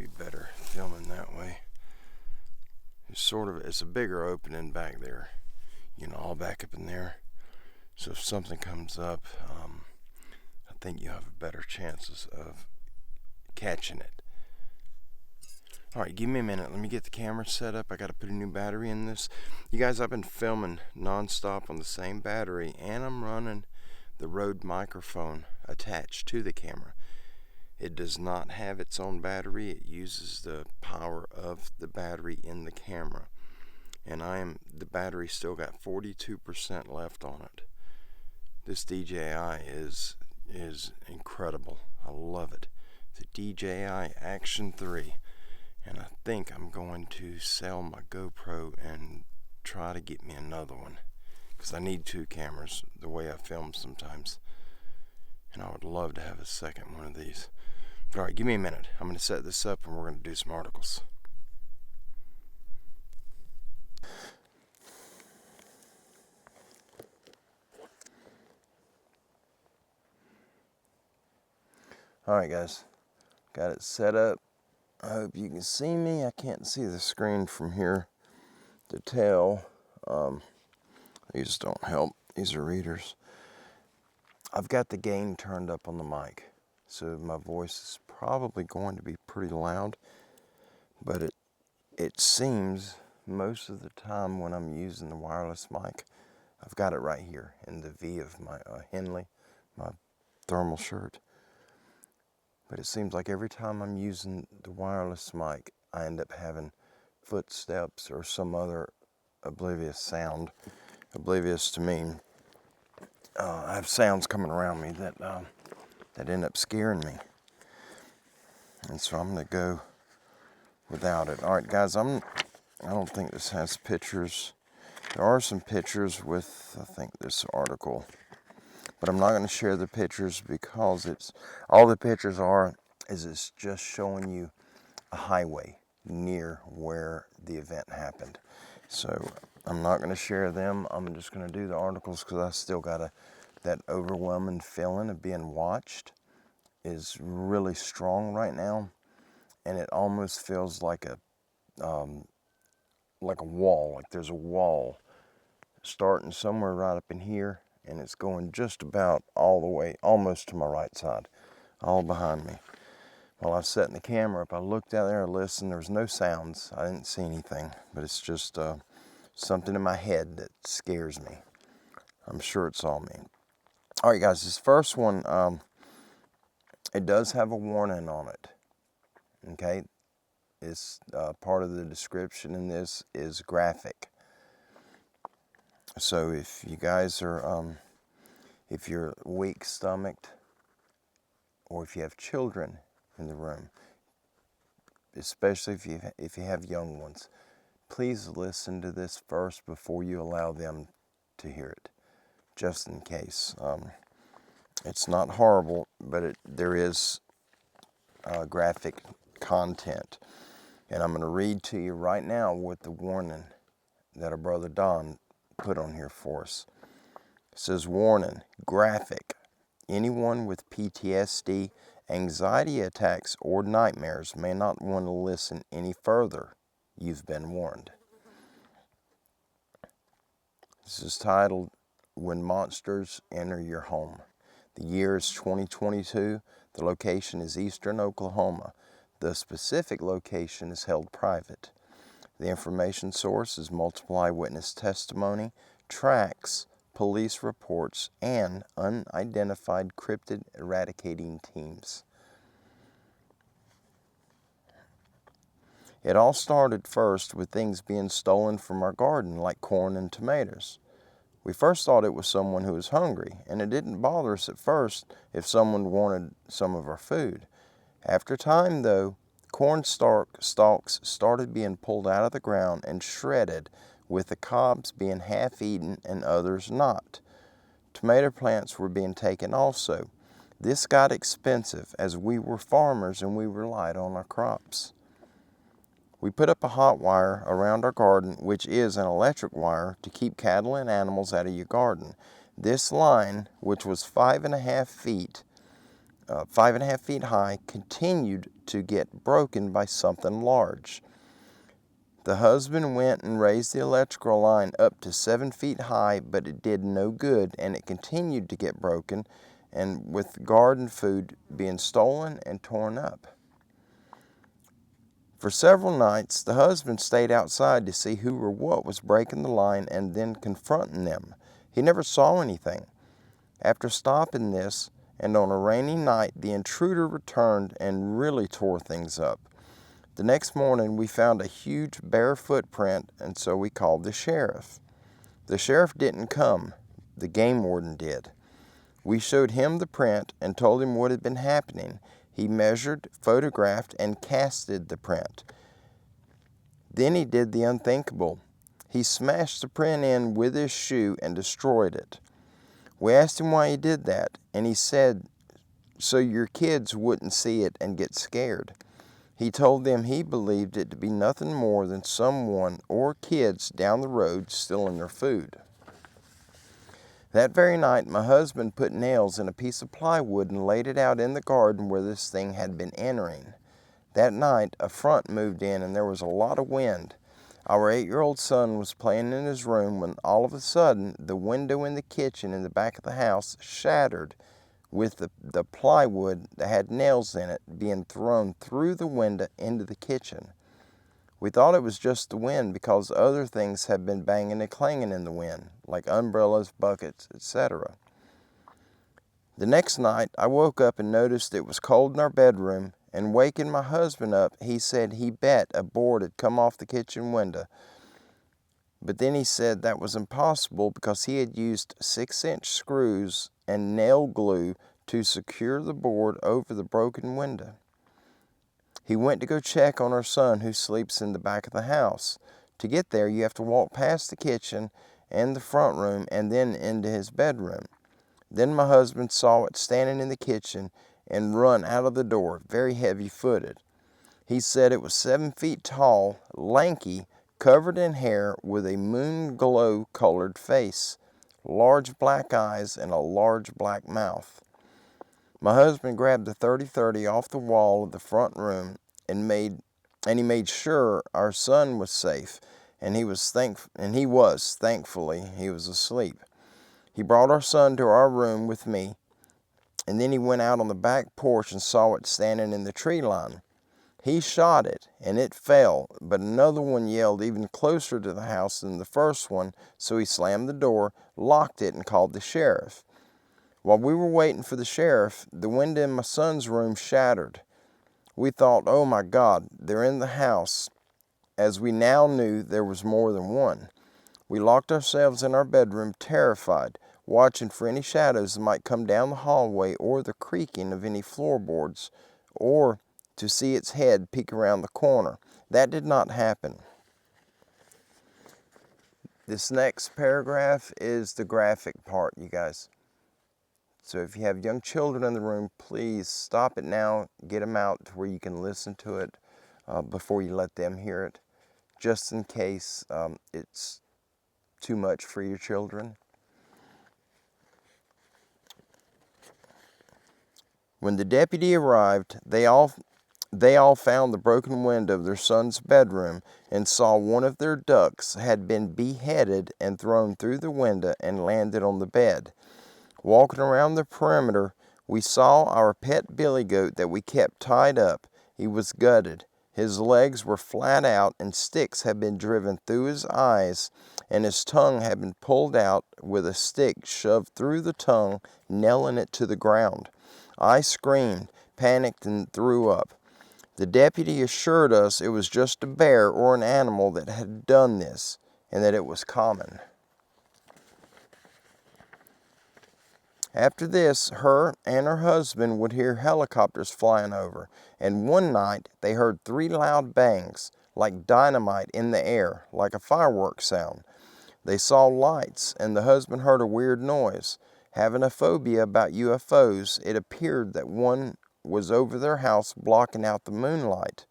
it's a bigger opening back there, you know, all back up in there. So if something comes up, I think you have better chances of catching it. Alright, give me a minute. Let me get the camera set up. I got to put a new battery in this. You guys, I've been filming non-stop on the same battery, and I'm running the Rode microphone attached to the camera. It does not have its own battery. It uses the power of the battery in the camera. And the battery still got 42% left on it. This DJI is incredible. I love it. The DJI Action 3. And I think I'm going to sell my GoPro and try to get me another one, because I need 2 cameras the way I film sometimes. And I would love to have a second one of these. But alright, give me a minute. I'm going to set this up and we're going to do some articles. Alright guys, got it set up. I hope you can see me. I can't see the screen from here to tell. These don't help. These are readers. I've got the gain turned up on the mic, so my voice is probably going to be pretty loud, but it seems most of the time when I'm using the wireless mic, I've got it right here in the V of my Henley, my thermal shirt. But it seems like every time I'm using the wireless mic, I end up having footsteps or some other oblivious sound, oblivious to me. I have sounds coming around me that end up scaring me. And so I'm going to go without it. All right, guys, I don't think this has pictures. There are some pictures with, I think, this article. But I'm not going to share the pictures because all the pictures is just showing you a highway near where the event happened. So I'm not going to share them. I'm just going to do the articles because I still got that overwhelming feeling of being watched is really strong right now, and it almost feels like a wall, like there's a wall starting somewhere right up in here, and it's going just about all the way, almost to my right side, all behind me. While I was setting the camera up, I looked out there and listened. There was no sounds. I didn't see anything, but it's just something in my head that scares me. I'm sure it's all me. All right, guys, this first one, it does have a warning on it, okay? It's part of the description in this is graphic. So if you guys are, if you're weak-stomached, or if you have children in the room, especially if you have young ones, please listen to this first before you allow them to hear it, just in case. It's not horrible, but there is graphic content. And I'm going to read to you right now with the warning that our brother Don put on here for us. It says, warning, graphic. Anyone with PTSD, anxiety attacks, or nightmares may not want to listen any further. You've been warned. This is titled, When Monsters Enter Your Home. The year is 2022. The location is Eastern Oklahoma. The specific location is held private. The information source is multiple eyewitness testimony, tracks, police reports, and unidentified cryptid eradicating teams. It all started first with things being stolen from our garden, like corn and tomatoes. We first thought it was someone who was hungry, and it didn't bother us at first if someone wanted some of our food. After time, though, corn stalks started being pulled out of the ground and shredded, with the cobs being half-eaten and others not. Tomato plants were being taken also. This got expensive as we were farmers and we relied on our crops. We put up a hot wire around our garden, which is an electric wire, to keep cattle and animals out of your garden. This line, which was 5.5 feet high, continued to get broken by something large. The husband went and raised the electrical line up to 7 feet high, but it did no good, and it continued to get broken, and with garden food being stolen and torn up. For several nights, the husband stayed outside to see who or what was breaking the line and then confronting them. He never saw anything. After stopping this, and on a rainy night, the intruder returned and really tore things up. The next morning, we found a huge bare footprint, and so we called the sheriff. The sheriff didn't come. The game warden did. We showed him the print and told him what had been happening. He measured, photographed, and casted the print. Then he did the unthinkable. He smashed the print in with his shoe and destroyed it. We asked him why he did that, and he said, so your kids wouldn't see it and get scared. He told them he believed it to be nothing more than someone or kids down the road stealing their food. That very night, my husband put nails in a piece of plywood and laid it out in the garden where this thing had been entering. That night, a front moved in and there was a lot of wind. Our 8-year-old son was playing in his room when all of a sudden, the window in the kitchen in the back of the house shattered, with the plywood that had nails in it being thrown through the window into the kitchen. We thought it was just the wind because other things had been banging and clanging in the wind, like umbrellas, buckets, etc. The next night, I woke up and noticed it was cold in our bedroom, and waking my husband up, he said he bet a board had come off the kitchen window. But then he said that was impossible because he had used 6-inch screws and nail glue to secure the board over the broken window. He went to go check on our son who sleeps in the back of the house. To get there, you have to walk past the kitchen and the front room and then into his bedroom. Then my husband saw it standing in the kitchen and run out of the door, very heavy-footed. He said it was 7 feet tall, lanky, covered in hair, with a moon glow-colored face, large black eyes, and a large black mouth. My husband grabbed the .30-30 off the wall of the front room and he made sure our son was safe, and he was thankfully he was asleep. He brought our son to our room with me, and then he went out on the back porch and saw it standing in the tree line. He shot it, and it fell, but another one yelled even closer to the house than the first one, so he slammed the door, locked it, and called the sheriff. While we were waiting for the sheriff, the window in my son's room shattered. We thought, oh my God, they're in the house, as we now knew there was more than one. We locked ourselves in our bedroom, terrified, watching for any shadows that might come down the hallway or the creaking of any floorboards, or to see its head peek around the corner. That did not happen. This next paragraph is the graphic part, you guys. So if you have young children in the room, please stop it now, get them out to where you can listen to it before you let them hear it, just in case it's too much for your children. When the deputy arrived, they all found the broken window of their son's bedroom and saw one of their ducks had been beheaded and thrown through the window and landed on the bed. Walking around the perimeter, we saw our pet billy goat that we kept tied up. He was gutted. His legs were flat out and sticks had been driven through his eyes, and his tongue had been pulled out with a stick shoved through the tongue, nailing it to the ground. I screamed, panicked, and threw up. The deputy assured us it was just a bear or an animal that had done this, and that it was common. After this, her and her husband would hear helicopters flying over, and one night they heard 3 loud bangs, like dynamite in the air, like a fireworks sound. They saw lights, and the husband heard a weird noise. Having a phobia about UFOs, it appeared that one was over their house blocking out the moonlight.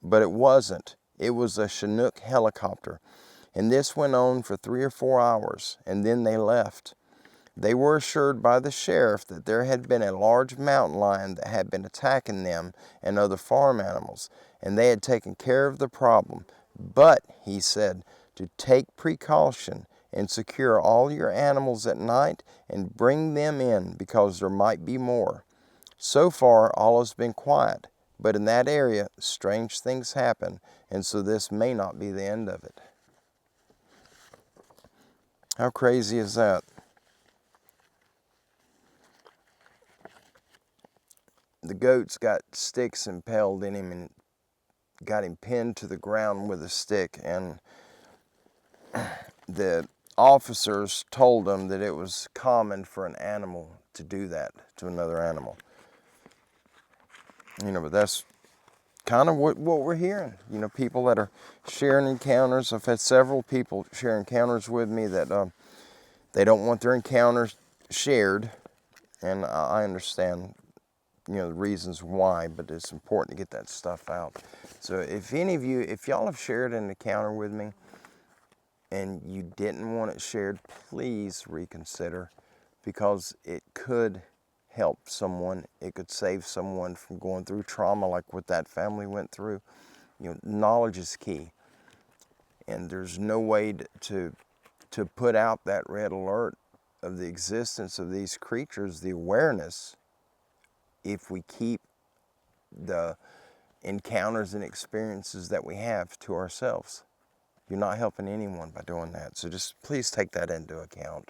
But it wasn't. It was a Chinook helicopter. And this went on for 3 or 4 hours, and then they left. They were assured by the sheriff that there had been a large mountain lion that had been attacking them and other farm animals, and they had taken care of the problem. But, he said, to take precaution and secure all your animals at night and bring them in because there might be more. So far, all has been quiet, but in that area, strange things happen, and so this may not be the end of it. How crazy is that? The goats got sticks impaled in him and got him pinned to the ground with a stick, and the officers told him that it was common for an animal to do that to another animal. But that's kind of what we're hearing. People that are sharing encounters. I've had several people share encounters with me that they don't want their encounters shared, and I understand, the reasons why, but it's important to get that stuff out. So if y'all have shared an encounter with me and you didn't want it shared, please reconsider, because it could help someone. It could save someone from going through trauma like what that family went through. Knowledge is key, and there's no way to put out that red alert of the existence of these creatures, the awareness, if we keep the encounters and experiences that we have to ourselves. You're not helping anyone by doing that. So just please take that into account.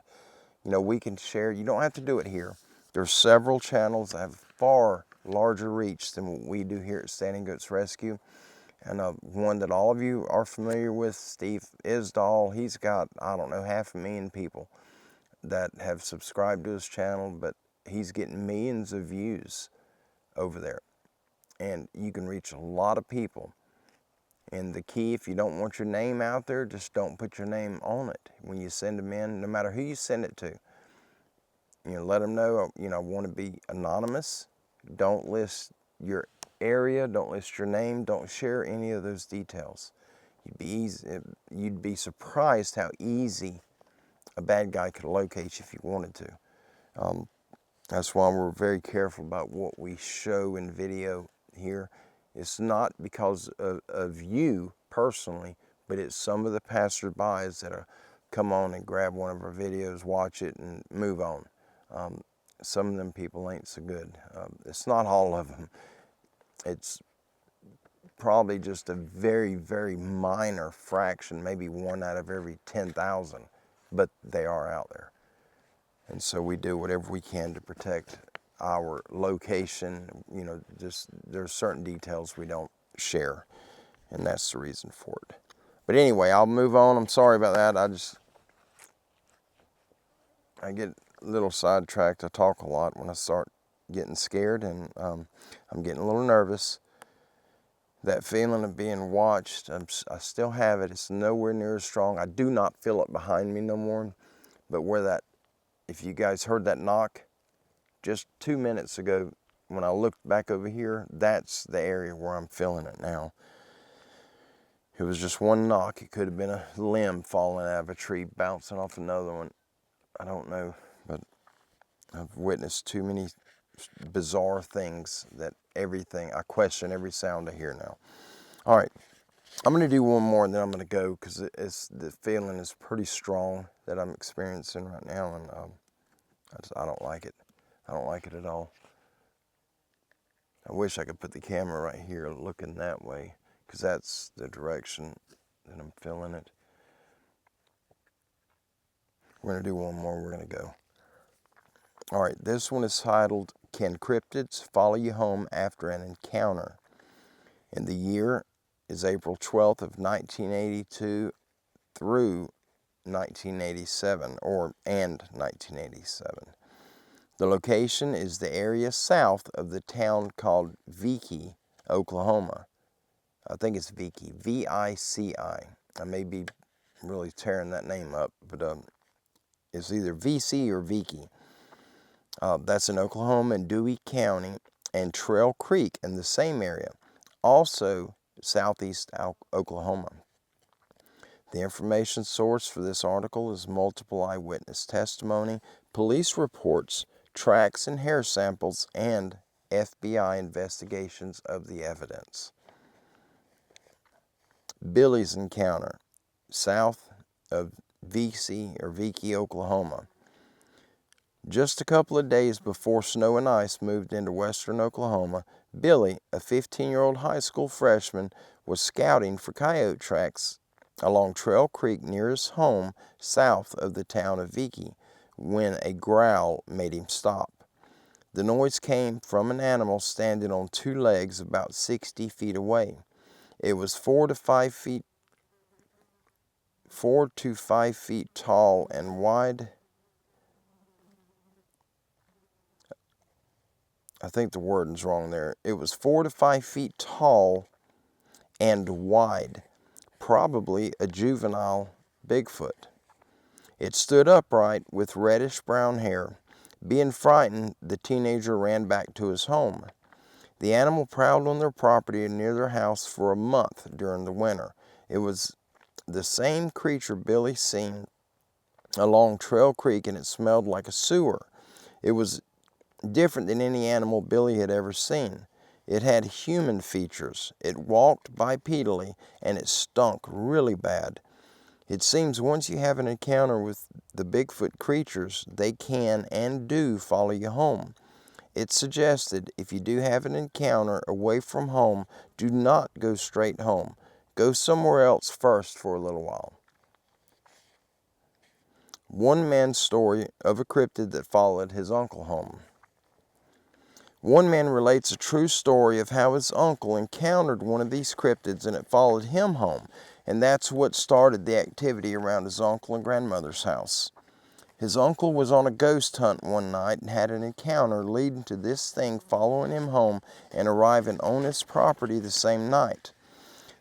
We can share. You don't have to do it here. There's several channels that have far larger reach than what we do here at Standing Goats Rescue. And one that all of you are familiar with, Steve Isdall, he's got, 500,000 people that have subscribed to his channel, but he's getting millions of views over there. And you can reach a lot of people. And the key, if you don't want your name out there, just don't put your name on it when you send them in, no matter who you send it to. Let them know, I want to be anonymous. Don't list your area, don't list your name, don't share any of those details. You'd be surprised how easy a bad guy could locate you if you wanted to. That's why we're very careful about what we show in video here. It's not because of you personally, but it's some of the passerbys that come on and grab one of our videos, watch it, and move on. Some of them people ain't so good. It's not all of them. It's probably just a very, very minor fraction, maybe 1 out of every 10,000, but they are out there. And so we do whatever we can to protect our location. Just there's certain details we don't share, and that's the reason for it. But anyway, I'll move on. I'm sorry about that. I get a little sidetracked. I talk a lot when I start getting scared, and I'm getting a little nervous. That feeling of being watched, I still have it. It's nowhere near as strong. I do not feel it behind me no more, but if you guys heard that knock just 2 minutes ago, when I looked back over here, that's the area where I'm feeling it now. It was just one knock. It could have been a limb falling out of a tree, bouncing off another one. I don't know, but I've witnessed too many bizarre things that I question every sound I hear now. All right, I'm going to do one more and then I'm going to go, because the feeling is pretty strong that I'm experiencing right now, and I don't like it. I don't like it at all. I wish I could put the camera right here looking that way, because that's the direction that I'm feeling it. We're going to do one more, we're going to go. All right, this one is titled, Can Cryptids Follow You Home After an Encounter? And the year is April 12th of 1982 through 1987, and 1987. The location is the area south of the town called Vici, Oklahoma. I think it's Vici, V-I-C-I. I may be really tearing that name up, but it's either VC or Vici. That's in Oklahoma and Dewey County, and Trail Creek in the same area, also southeast Oklahoma. The information source for this article is multiple eyewitness testimony, police reports, tracks and hair samples, and FBI investigations of the evidence. Billy's encounter, south of Viki, Oklahoma. Just a couple of days before snow and ice moved into western Oklahoma, Billy, a 15-year-old high school freshman, was scouting for coyote tracks along Trail Creek near his home south of the town of Viki when a growl made him stop. The noise came from an animal standing on two legs about 60 feet away. It was 4 to 5 feet tall and wide. I think the wording's wrong there. It was 4 to 5 feet tall and wide, probably a juvenile Bigfoot. It stood upright with reddish-brown hair. Being frightened, the teenager ran back to his home. The animal prowled on their property and near their house for a month during the winter. It was the same creature Billy seen along Trail Creek, and it smelled like a sewer. It was different than any animal Billy had ever seen. It had human features. It walked bipedally, and it stunk really bad. It seems once you have an encounter with the Bigfoot creatures, they can and do follow you home. It's suggested if you do have an encounter away from home, do not go straight home. Go somewhere else first for a little while. One man's story of a cryptid that followed his uncle home. One man relates a true story of how his uncle encountered one of these cryptids and it followed him home, and that's what started the activity around his uncle and grandmother's house. His uncle was on a ghost hunt one night and had an encounter leading to this thing following him home and arriving on his property the same night.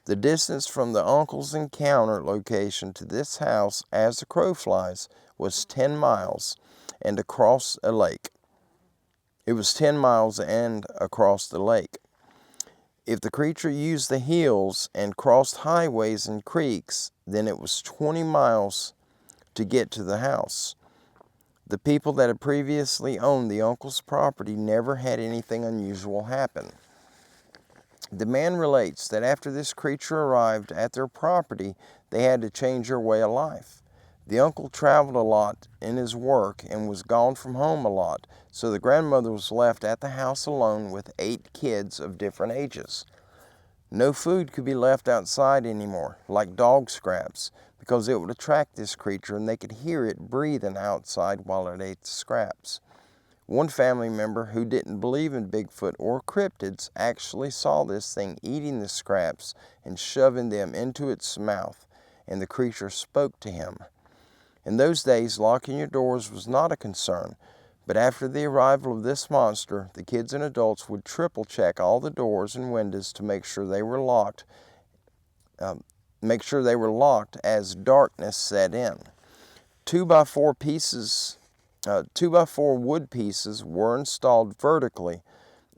The distance from the uncle's encounter location to this house, as the crow flies, was 10 miles and across a lake. It was 10 miles and across the lake. If the creature used the hills and crossed highways and creeks, then it was 20 miles to get to the house. The people that had previously owned the uncle's property never had anything unusual happen. The man relates that after this creature arrived at their property, they had to change their way of life. The uncle traveled a lot in his work and was gone from home a lot, so the grandmother was left at the house alone with 8 kids of different ages. No food could be left outside anymore, like dog scraps, because it would attract this creature and they could hear it breathing outside while it ate the scraps. One family member who didn't believe in Bigfoot or cryptids actually saw this thing eating the scraps and shoving them into its mouth, and the creature spoke to him. In those days, locking your doors was not a concern, but after the arrival of this monster, the kids and adults would triple check all the doors and windows to make sure they were locked as darkness set in. 2x4 wood pieces were installed vertically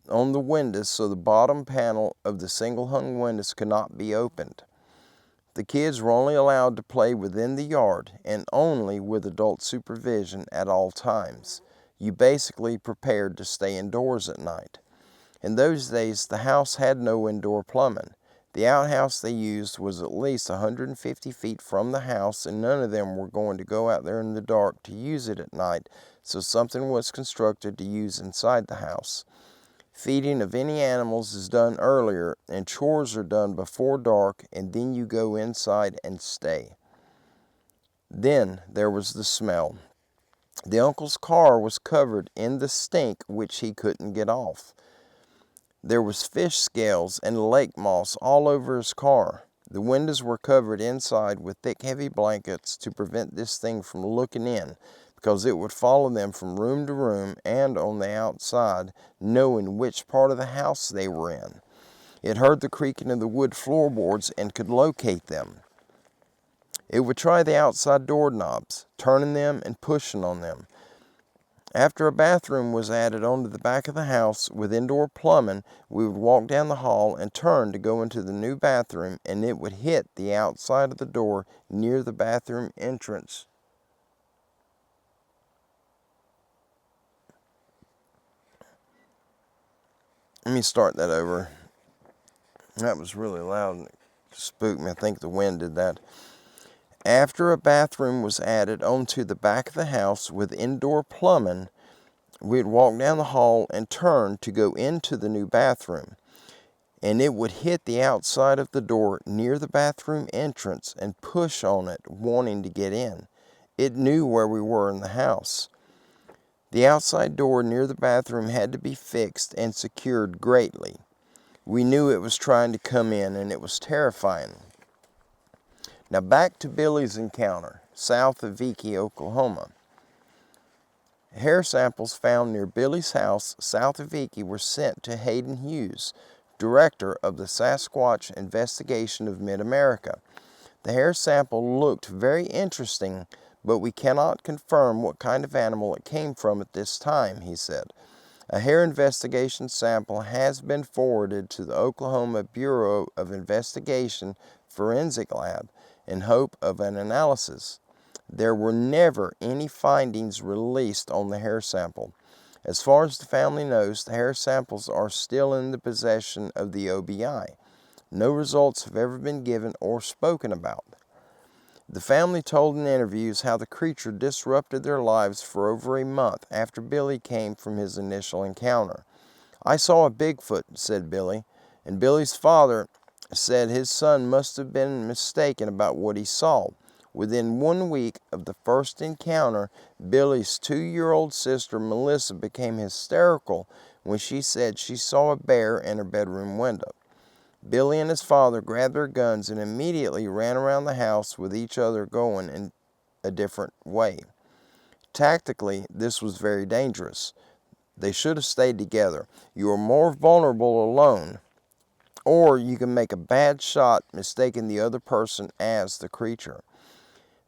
on the windows so the bottom panel of the single hung windows could not be opened. The kids were only allowed to play within the yard and only with adult supervision at all times. You basically prepared to stay indoors at night. In those days, the house had no indoor plumbing. The outhouse they used was at least 150 feet from the house, and none of them were going to go out there in the dark to use it at night, so something was constructed to use inside the house. Feeding of any animals is done earlier, and chores are done before dark, and then you go inside and stay. Then there was the smell. The uncle's car was covered in the stink which he couldn't get off. There was fish scales and lake moss all over his car. The windows were covered inside with thick, heavy blankets to prevent this thing from looking in, because it would follow them from room to room and on the outside, knowing which part of the house they were in. It heard the creaking of the wood floorboards and could locate them. It would try the outside doorknobs, turning them and pushing on them. After a bathroom was added onto the back of the house with indoor plumbing, we would walk down the hall and turn to go into the new bathroom, and it would hit the outside of the door near the bathroom entrance. Let me start that over. That was really loud. spooked me. I think the wind did that. After a bathroom was added onto the back of the house with indoor plumbing, we'd walk down the hall and turn to go into the new bathroom, and it would hit the outside of the door near the bathroom entrance and push on it, wanting to get in. It knew where we were in the house. The outside door near the bathroom had to be fixed and secured greatly. We knew it was trying to come in, and it was terrifying. Now back to Billy's encounter, south of Vicky, Oklahoma. Hair samples found near Billy's house, south of Vicky, were sent to Hayden Hughes, director of the Sasquatch Investigation of Mid-America. The hair sample looked very interesting, but we cannot confirm what kind of animal it came from at this time, he said. A hair investigation sample has been forwarded to the Oklahoma Bureau of Investigation Forensic Lab in hope of an analysis. There were never any findings released on the hair sample. As far as the family knows, the hair samples are still in the possession of the OBI. No results have ever been given or spoken about. The family told in interviews how the creature disrupted their lives for over a month after Billy came from his initial encounter. "I saw a Bigfoot," said Billy, and Billy's father said his son must have been mistaken about what he saw. Within 1 week of the first encounter, Billy's 2-year-old sister Melissa became hysterical when she said she saw a bear in her bedroom window. Billy and his father grabbed their guns and immediately ran around the house with each other going in a different way. Tactically, this was very dangerous. They should have stayed together. You are more vulnerable alone, or you can make a bad shot mistaking the other person as the creature.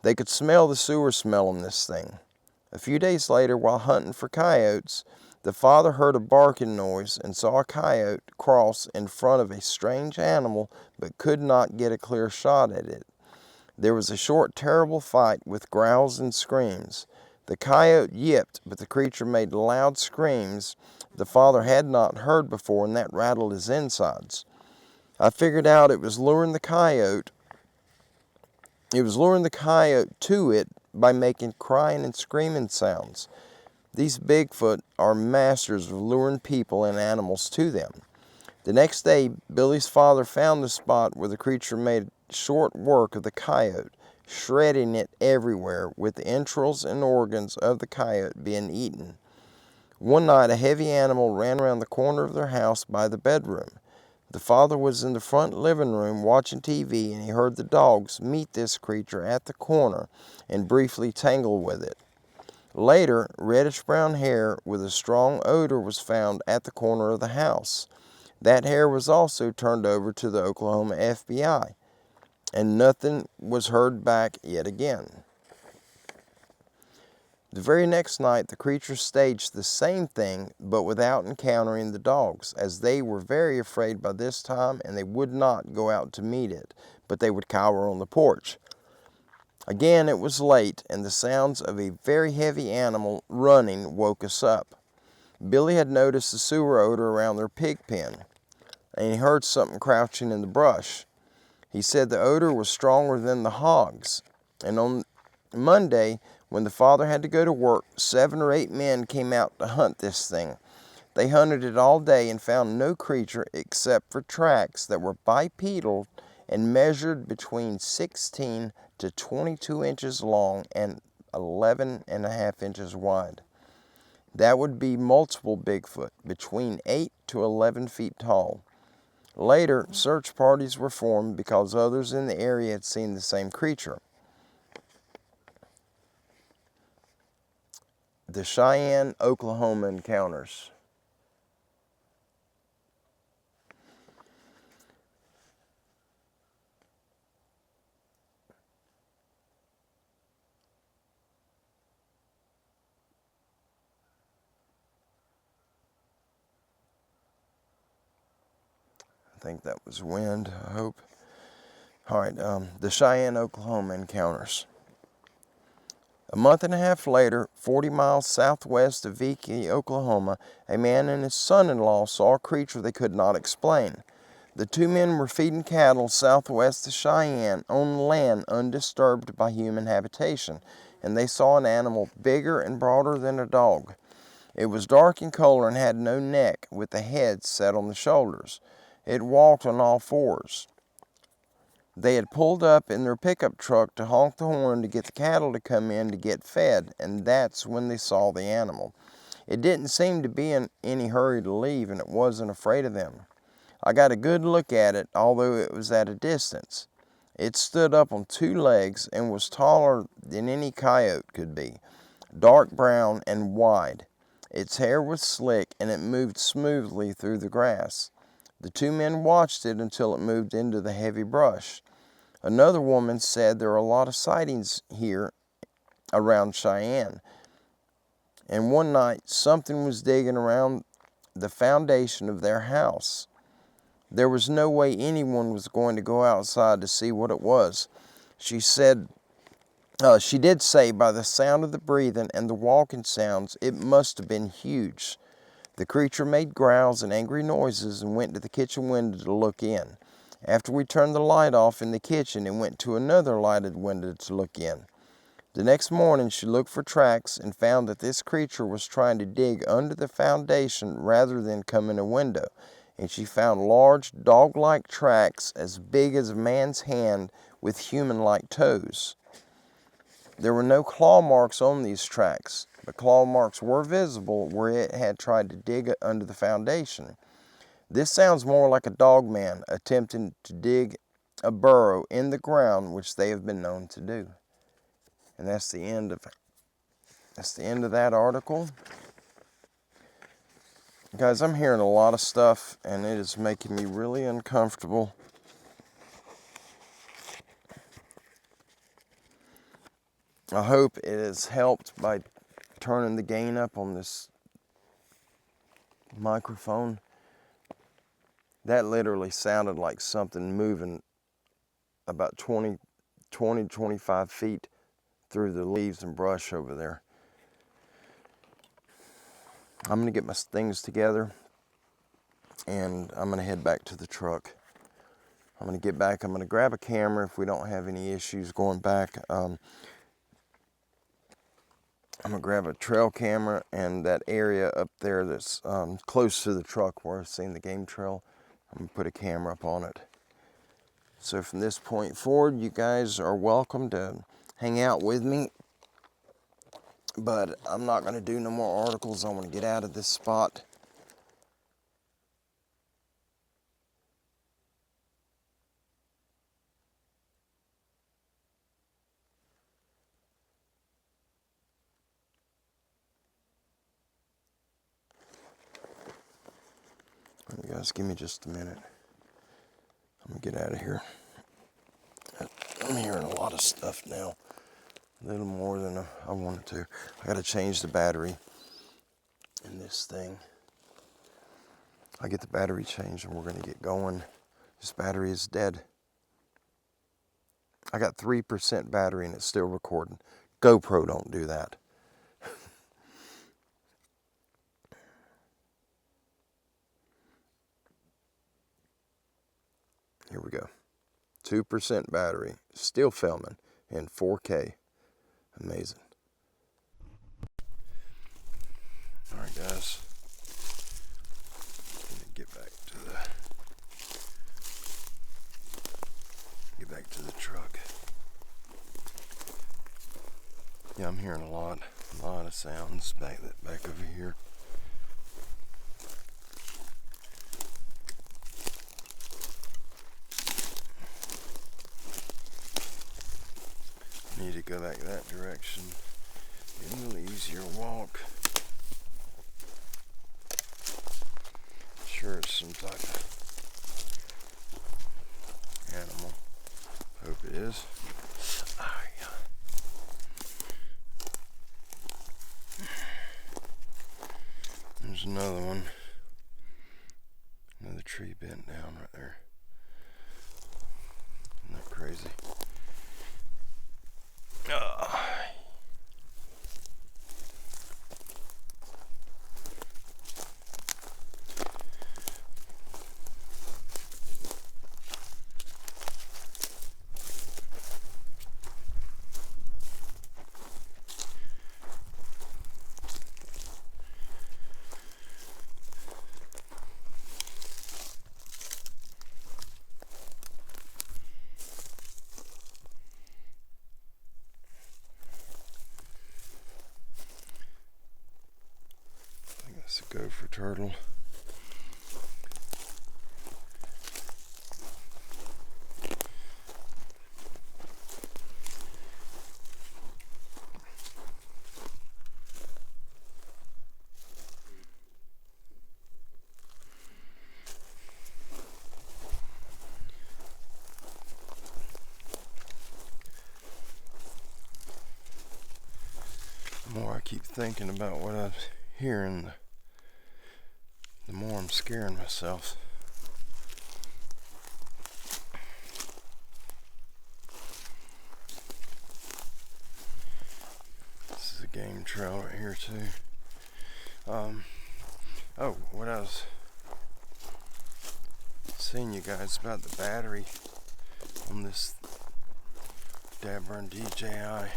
They could smell the sewer smell on this thing. A few days later, while hunting for coyotes, the father heard a barking noise and saw a coyote cross in front of a strange animal, but could not get a clear shot at it. There was a short, terrible fight with growls and screams. The coyote yipped, but the creature made loud screams the father had not heard before, and that rattled his insides. I figured out it was luring the coyote to it by making crying and screaming sounds. These Bigfoot are masters of luring people and animals to them. The next day, Billy's father found the spot where the creature made short work of the coyote, shredding it everywhere, with the entrails and organs of the coyote being eaten. One night, a heavy animal ran around the corner of their house by the bedroom. The father was in the front living room watching TV, and he heard the dogs meet this creature at the corner and briefly tangle with it. Later, reddish-brown hair with a strong odor was found at the corner of the house. That hair was also turned over to the Oklahoma FBI, and nothing was heard back yet again. The very next night, the creature staged the same thing, but without encountering the dogs, as they were very afraid by this time, and they would not go out to meet it, but they would cower on the porch. Again, it was late, and the sounds of a very heavy animal running woke us up. Billy had noticed the sewer odor around their pig pen, and he heard something crouching in the brush. He said the odor was stronger than the hogs, and on Monday, when the father had to go to work, 7 or 8 men came out to hunt this thing. They hunted it all day and found no creature except for tracks that were bipedal and measured between 16 to 22 inches long and 11.5 inches wide. That would be multiple Bigfoot, between 8 to 11 feet tall. Later, search parties were formed because others in the area had seen the same creature. The Cheyenne, Oklahoma encounters. I think that was wind, I hope. All right, the Cheyenne, Oklahoma encounters. A month and a half later, 40 miles southwest of Vicky, Oklahoma, a man and his son-in-law saw a creature they could not explain. The two men were feeding cattle southwest of Cheyenne on land undisturbed by human habitation, and they saw an animal bigger and broader than a dog. It was dark in color and had no neck, with the head set on the shoulders. It walked on all fours. They had pulled up in their pickup truck to honk the horn to get the cattle to come in to get fed, and that's when they saw the animal. It didn't seem to be in any hurry to leave, and it wasn't afraid of them. I got a good look at it, although it was at a distance. It stood up on two legs and was taller than any coyote could be, dark brown and wide. Its hair was slick and it moved smoothly through the grass. The two men watched it until it moved into the heavy brush. Another woman said there are a lot of sightings here around Cheyenne. And one night something was digging around the foundation of their house. There was no way anyone was going to go outside to see what it was. She did say by the sound of the breathing and the walking sounds, it must have been huge. The creature made growls and angry noises and went to the kitchen window to look in. After we turned the light off in the kitchen, it went to another lighted window to look in. The next morning, she looked for tracks and found that this creature was trying to dig under the foundation rather than come in a window. And she found large dog-like tracks as big as a man's hand with human-like toes. There were no claw marks on these tracks, but claw marks were visible where it had tried to dig under the foundation. This sounds more like a dog man attempting to dig a burrow in the ground, which they have been known to do. And that's the end of that article. Guys, I'm hearing a lot of stuff, and it is making me really uncomfortable. I hope it has helped by turning the gain up on this microphone. That literally sounded like something moving about 25 feet through the leaves and brush over there. I'm going to get my things together, and I'm going to head back to the truck. I'm going to get back. I'm going to grab a camera if we don't have any issues going back. I'm going to grab a trail camera, and that area up there that's close to the truck where I've seen the game trail, I'm going to put a camera up on it. So from this point forward, you guys are welcome to hang out with me. But I'm not going to do no more articles. I want to get out of this spot. You guys, give me just a minute. I'm going to get out of here. I'm hearing a lot of stuff now. A little more than I wanted to. I got to change the battery in this thing. I get the battery changed and we're going to get going. This battery is dead. I got 3% battery and it's still recording. GoPro don't do that. Here we go. 2% battery. Still filming in 4K. Amazing. All right, guys. Let me get back to the truck. Yeah, I'm hearing a lot of sounds back over here. Need to go back that direction. Be a little easier walk. Sure, it's some type of animal. Hope it is. Oh, yeah. There's another one. Another tree bent down right there. Isn't that crazy? It's a gopher turtle. The more I keep thinking about what I'm hearing, the more I'm scaring myself. This is a game trail right here too. Oh, what I was saying you guys about the battery on this Dabburn DJI.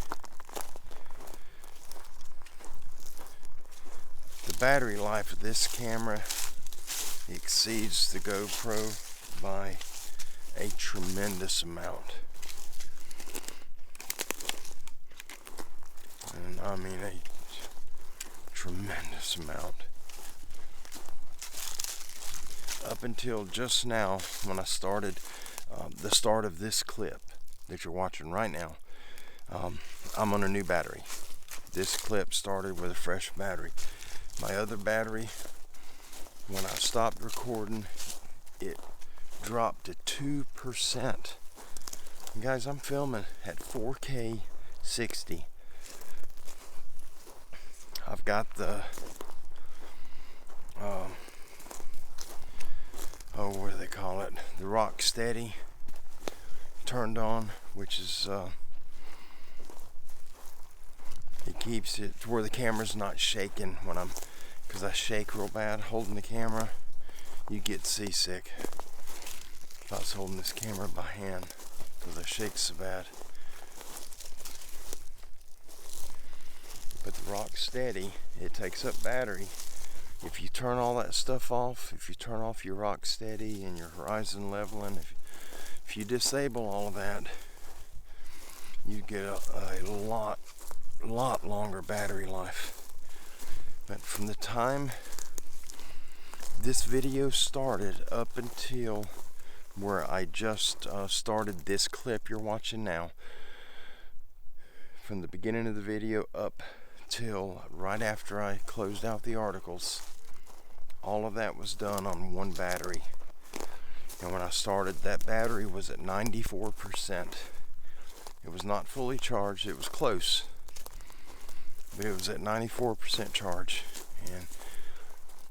The battery life of this camera exceeds the GoPro by a tremendous amount. And I mean a tremendous amount. Up until just now, when I started the start of this clip that you're watching right now, I'm on a new battery. This clip started with a fresh battery. My other battery, when I stopped recording, it dropped to 2%. And guys, I'm filming at 4K 60. I've got the what do they call it? The Rock Steady turned on, which is it keeps it to where the camera's not shaking when because I shake real bad holding the camera. You get seasick if I was holding this camera by hand because I shake so bad. But the Rock Steady, it takes up battery. If you turn all that stuff off, if you turn off your Rock Steady and your horizon leveling, if you disable all of that, you get a lot longer battery life. But from the time this video started up until where I just started this clip you're watching now, from the beginning of the video up till right after I closed out the articles, all of that was done on one battery. And when I started, that battery was at 94%. It was not fully charged, it was close, but it was at 94% charge, and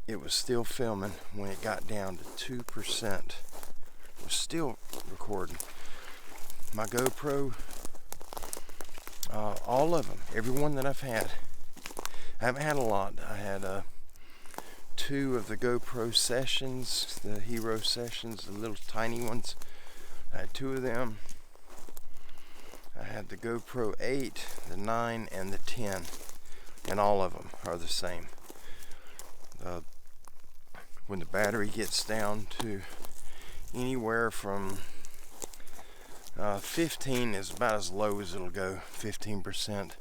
it was still filming. When it got down to 2%, it was still recording. My GoPro, all of them, every one that I've had, I haven't had a lot. I had 2 of the GoPro Sessions, the Hero Sessions, the little tiny ones. I had 2 of them. I had the GoPro 8, the 9, and the 10, and all of them are the same. When the battery gets down to anywhere from 15 is about as low as it'll go, 15%,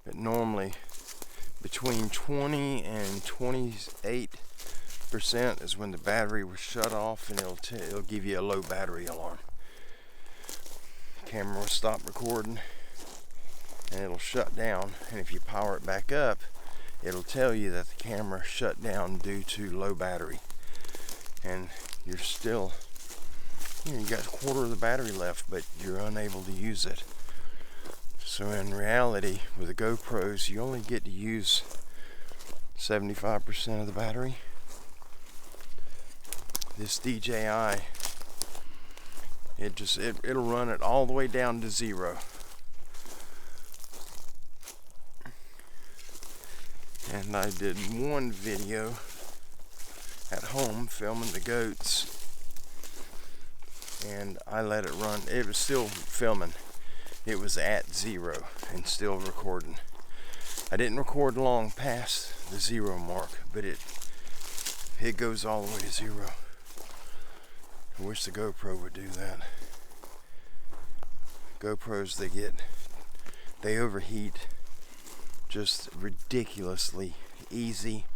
but normally between 20 and 28% is when the battery was shut off, and it'll give you a low battery alarm. Camera will stop recording and it'll shut down, and if you power it back up, it'll tell you that the camera shut down due to low battery, and you're still, you got a quarter of the battery left, but you're unable to use it. So in reality, with the GoPros, you only get to use 75% of the battery. This DJI, it'll run it all the way down to 0. And I did one video at home filming the goats, and I let it run. It was still filming. It was at 0 and still recording. I didn't record long past the 0 mark, but it goes all the way to 0. I wish the GoPro would do that. GoPros, they overheat just ridiculously easy.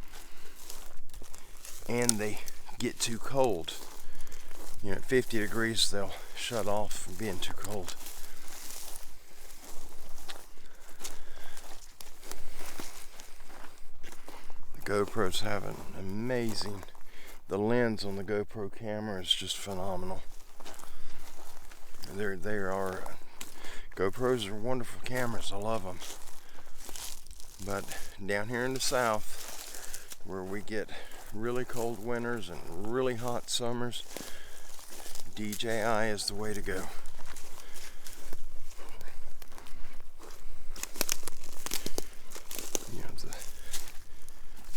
and they get too cold. You know, at 50 degrees they'll shut off from being too cold. The GoPros have an amazing, the lens on the GoPro camera is just phenomenal. GoPros are wonderful cameras, I love them. But down here in the south, where we get really cold winters and really hot summers, DJI is the way to go. You know,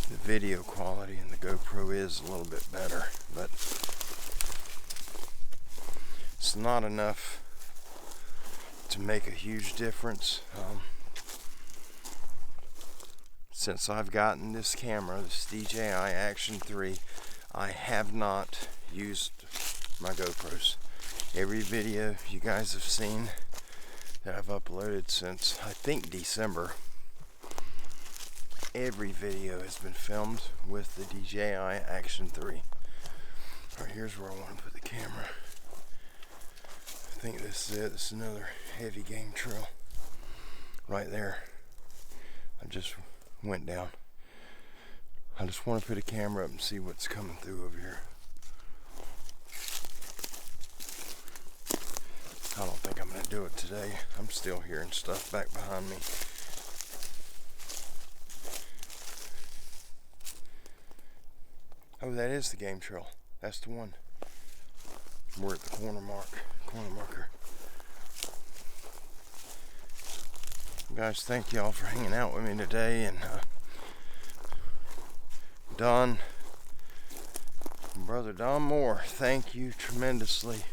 the video quality in the GoPro is a little bit better, but it's not enough to make a huge difference. Since I've gotten this camera, this DJI Action 3, I have not used my GoPros. Every video you guys have seen that I've uploaded since I think December, every video has been filmed with the DJI Action 3. Alright, here's where I want to put the camera. I think this is it. This is another heavy game trail right there. I just went down. I just want to put a camera up and see what's coming through over here. I don't think I'm going to do it today. I'm still hearing stuff back behind me. Oh, that is the game trail. That's the one. We're at the corner marker. Guys, thank y'all for hanging out with me today, and Brother Don Moore, thank you tremendously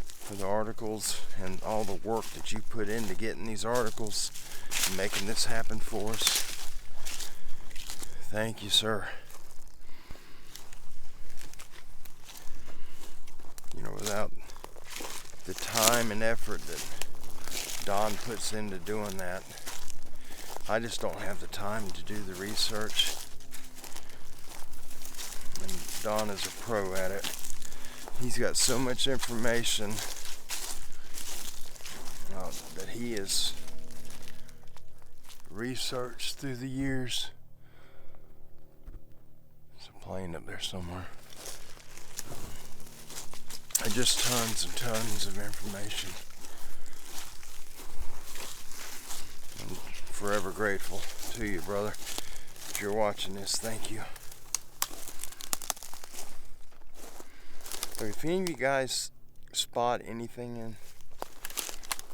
for the articles and all the work that you put into getting these articles and making this happen for us. Thank you, sir. You know, without the time and effort that Don puts into doing that, I just don't have the time to do the research. And Don is a pro at it. He's got so much information that he has researched through the years. There's a plane up there somewhere. Just tons and tons of information. I'm forever grateful to you, brother. If you're watching this, thank you. If any of you guys spot anything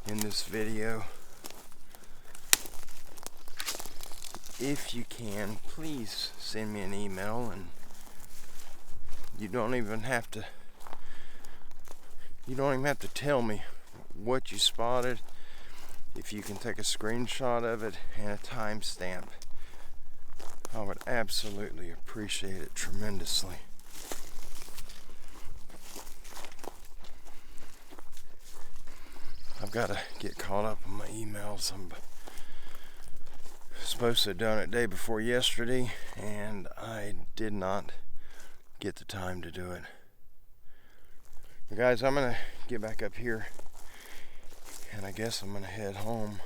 in this video, if you can, please send me an email, and you don't even have to tell me what you spotted. If you can take a screenshot of it and a timestamp, I would absolutely appreciate it tremendously. I've got to get caught up on my emails. I'm supposed to have done it day before yesterday, and I did not get the time to do it. But guys, I'm going to get back up here, and I guess I'm going to head home.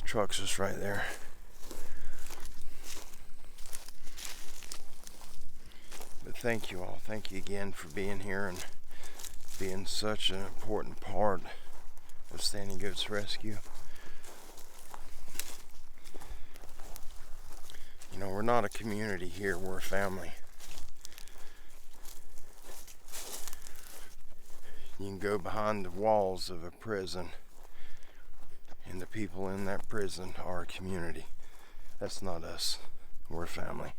The truck's just right there. But thank you all. Thank you again for being here and being such an important part of Standing Goats Rescue. You know, we're not a community here, we're a family. You can go behind the walls of a prison, and the people in that prison are a community. That's not us. We're a family.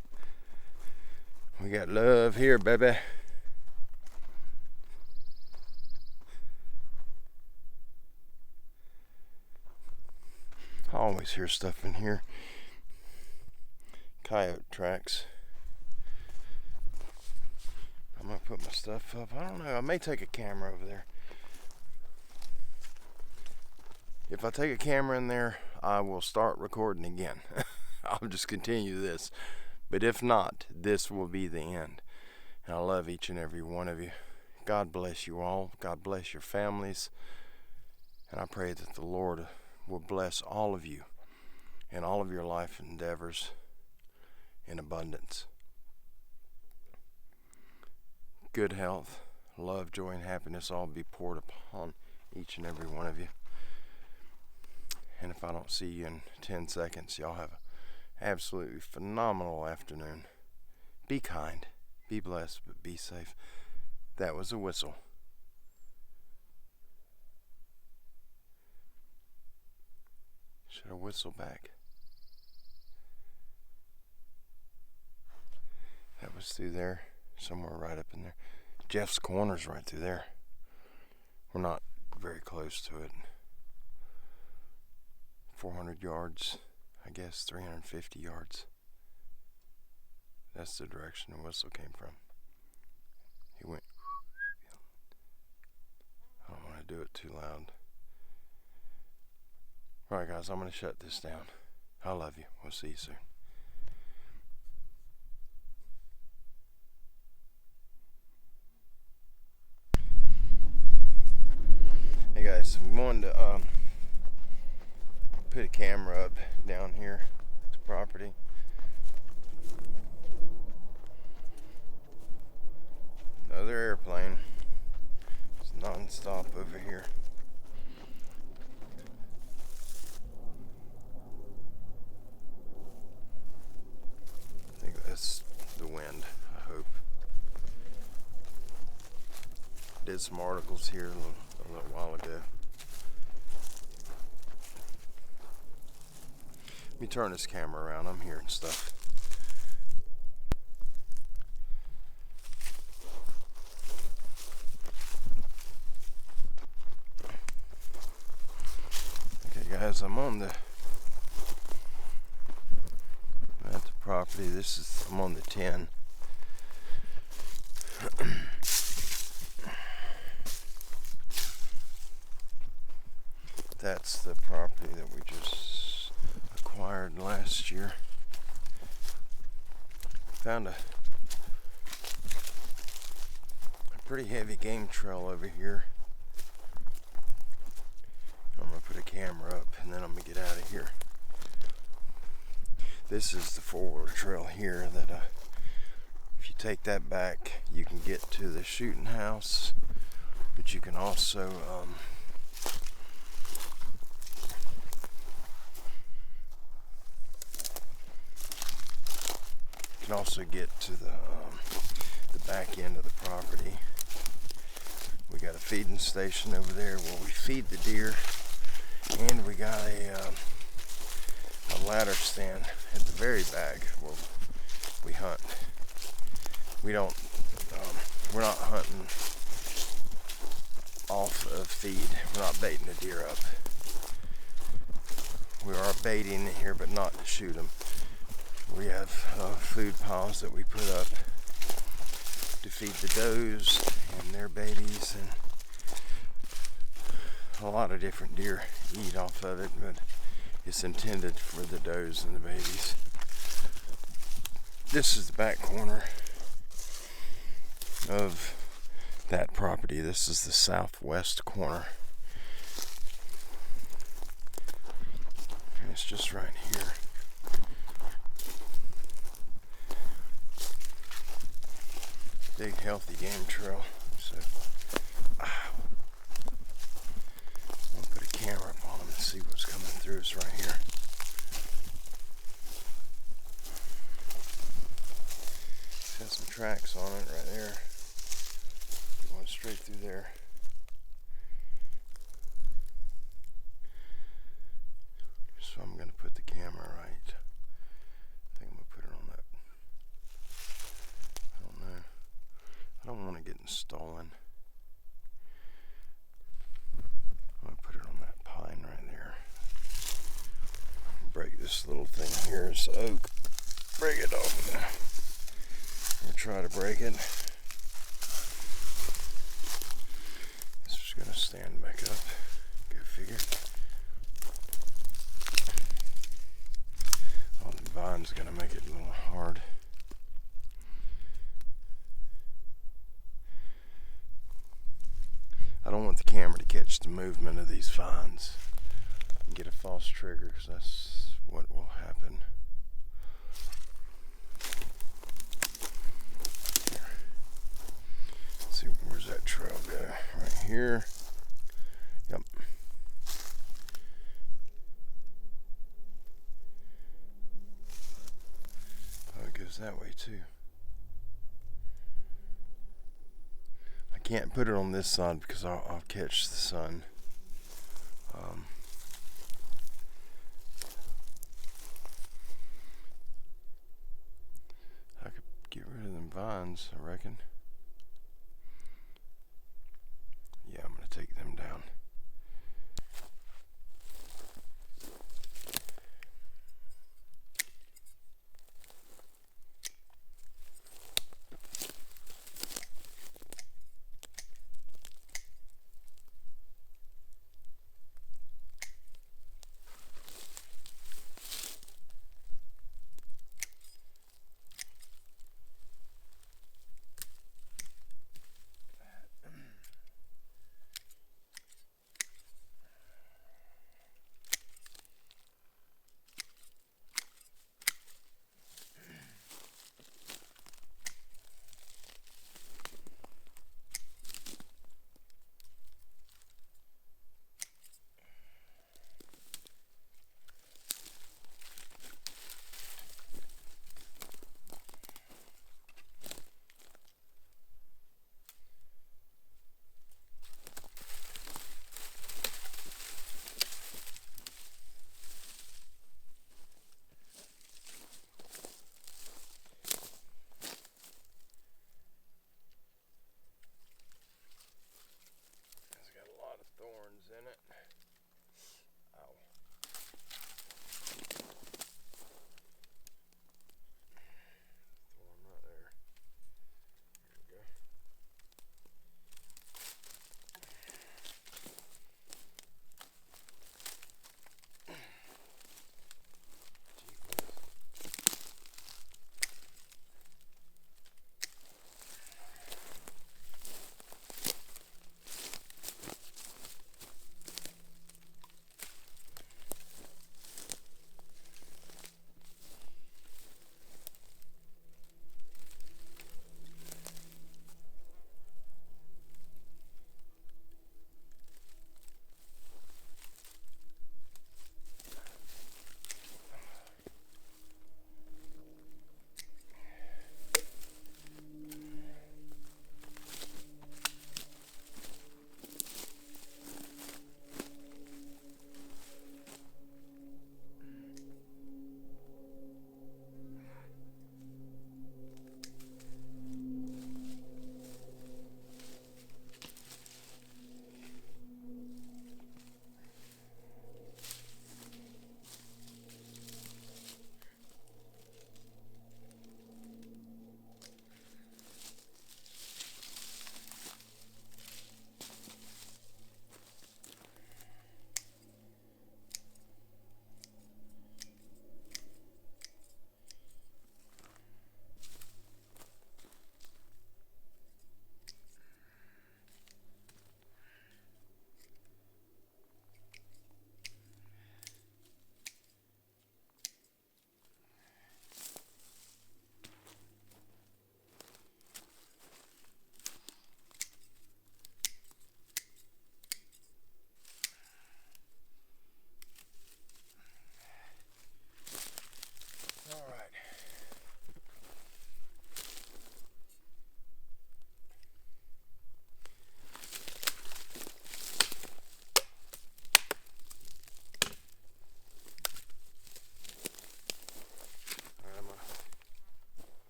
We got love here, baby. I always hear stuff in here. Coyote tracks. I'm gonna put my stuff up. I don't know. I may take a camera over there. If I take a camera in there, I will start recording again. I'll just continue this. But if not, this will be the end. And I love each and every one of you. God bless you all. God bless your families. And I pray that the Lord will bless all of you and all of your life endeavors in abundance. Good health, love, joy, and happiness all be poured upon each and every one of you. And if I don't see you in 10 seconds, y'all have an absolutely phenomenal afternoon. Be kind, be blessed, but be safe. That was a whistle. Should I whistle back? That was through there, somewhere right up in there. Jeff's Corner's right through there. We're not very close to it. 400 yards, I guess 350 yards. That's the direction the whistle came from. He went. I don't want to do it too loud. Alright guys, I'm going to shut this down. I love you. We'll see you soon. Hey guys, I'm going to put a camera up down here at the property. Another airplane. It's non-stop over here. I think that's the wind, I hope. Did some articles here a little while ago. Let me turn this camera around. I'm hearing stuff. Okay guys, I'm at the property. I'm on the 10. That's the property that we just acquired last year. Found a pretty heavy game trail over here. I'm gonna put a camera up and then I'm gonna get out of here. This is the four-wheeler trail here that if you take that back, you can get to the shooting house, but you can also get to the back end of the property. We got a feeding station over there where we feed the deer, and we got a ladder stand at the very back where we hunt. We're not hunting off of feed. We're not baiting the deer up. We are baiting here, but not to shoot them. We have food piles that we put up to feed the does and their babies, and a lot of different deer eat off of it, but it's intended for the does and the babies. This is the back corner of that property. This is the southwest corner. And it's just right here. Big healthy game trail. So I'll put a camera up on them and see what's coming through us right here. It's got some tracks on it right there. Going straight through there. So I'm gonna put the camera right. I think I'm gonna put it on that. I don't know. I don't want it getting stolen. I'm gonna put it on that pine right there. Break this little thing here. It's oak. Break it off. Or try to break it. It's just gonna stand back up. Go figure. Oh, the vine's gonna make it a little hard. I don't want the camera to catch the movement of these vines and get a false trigger, because that's what will happen. Let's see, where's that trail go? Right here. Yep. Oh, it goes that way too. I can't put it on this side because I'll catch the sun. I could get rid of them vines, I reckon. Yeah, I'm going to take them down. Thorns in it. Ow. Thorn right there. There we go.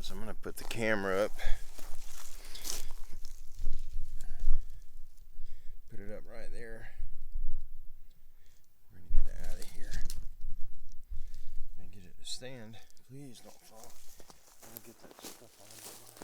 So I'm going to put the camera up, put it up right there. We're going to get it out of here and get it to stand. Please don't fall. I'm going to get that stuff on the line.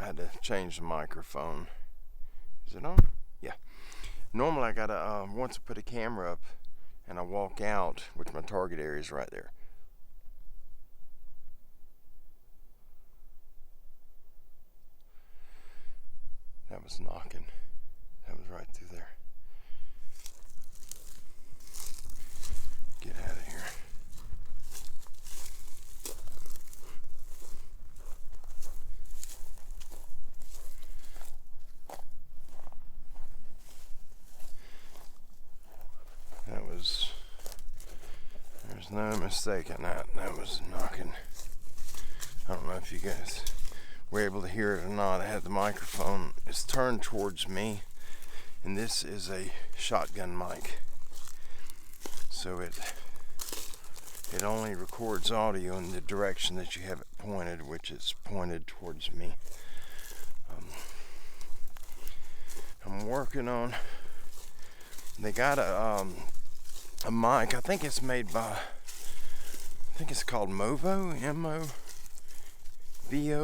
I had to change the microphone. Is it on? Yeah. Normally I gotta, once I put a camera up and I walk out, which my target area is right there. That was knocking. That was right through there. Get out of here. There's no mistaking that. That was knocking. I don't know if you guys were able to hear it or not. I had the microphone, it's turned towards me, and this is a shotgun mic. So it only records audio in the direction that you have it pointed, which is pointed towards me. I'm working on, they got a mic, I think it's made by, I think it's called Movo, M-O-V-O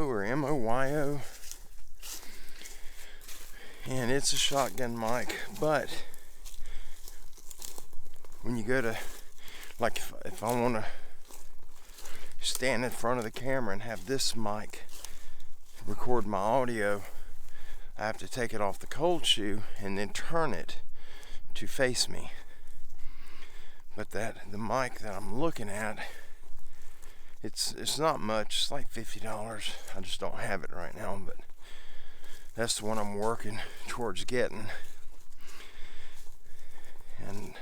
or M-O-Y-O. And it's a shotgun mic, but when you go to, like if I want to stand in front of the camera and have this mic record my audio, I have to take it off the cold shoe and then turn it to face me. But the mic that I'm looking at, it's not much. It's like $50. I just don't have it right now, but that's the one I'm working towards getting. And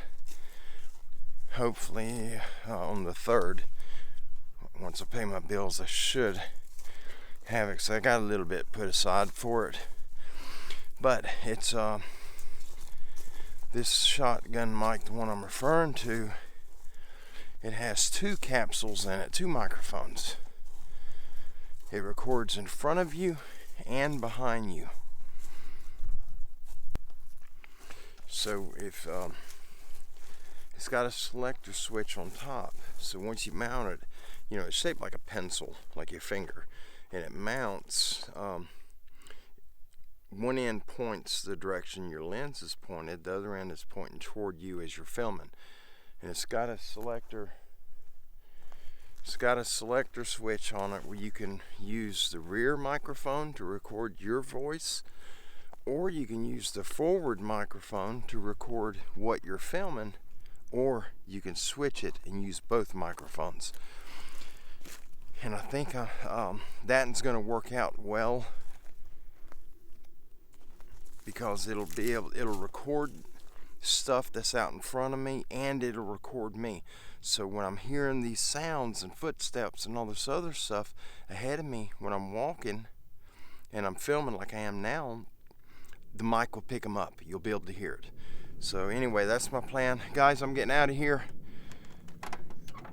hopefully on the 3rd, once I pay my bills, I should have it. So I got a little bit put aside for it. But it's this shotgun mic, the one I'm referring to, it has 2 capsules in it, 2 microphones. It records in front of you and behind you. So if it's got a selector switch on top, so once you mount it, you know, it's shaped like a pencil, like your finger, and it mounts. One end points the direction your lens is pointed, the other end is pointing toward you as you're filming. And it's got a selector switch on it where you can use the rear microphone to record your voice, or you can use the forward microphone to record what you're filming, or you can switch it and use both microphones. And I think that's going to work out well, because it'll record stuff that's out in front of me, and it'll record me. So when I'm hearing these sounds and footsteps and all this other stuff ahead of me when I'm walking and I'm filming like I am now, the mic will pick them up. You'll be able to hear it. So anyway, that's my plan. Guys, I'm getting out of here.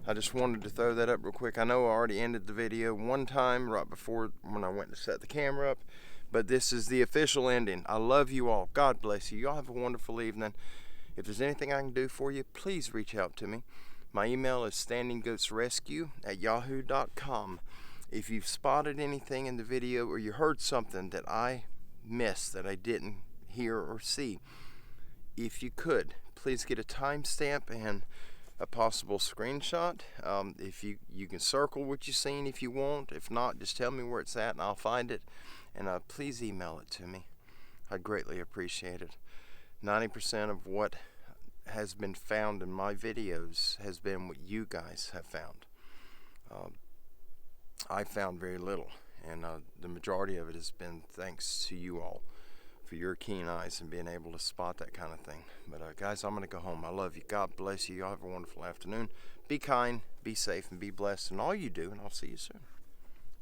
I just wanted to throw that up real quick. I know I already ended the video one time right before when I went to set the camera up, but this is the official ending. I love you all. God bless you. Y'all have a wonderful evening. If there's anything I can do for you, please reach out to me. My email is standinggoatsrescue@yahoo.com. If you've spotted anything in the video, or you heard something that I missed, that I didn't hear or see, if you could, please get a timestamp and a possible screenshot. If you can circle what you've seen if you want. If not, just tell me where it's at and I'll find it. And please email it to me. I'd greatly appreciate it. 90% of what has been found in my videos has been what you guys have found. I found very little, and the majority of it has been thanks to you all for your keen eyes and being able to spot that kind of thing. But guys, I'm going to go home. I love you. God bless you. Y'all have a wonderful afternoon. Be kind, be safe, and be blessed in all you do, and I'll see you soon.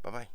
Bye-bye.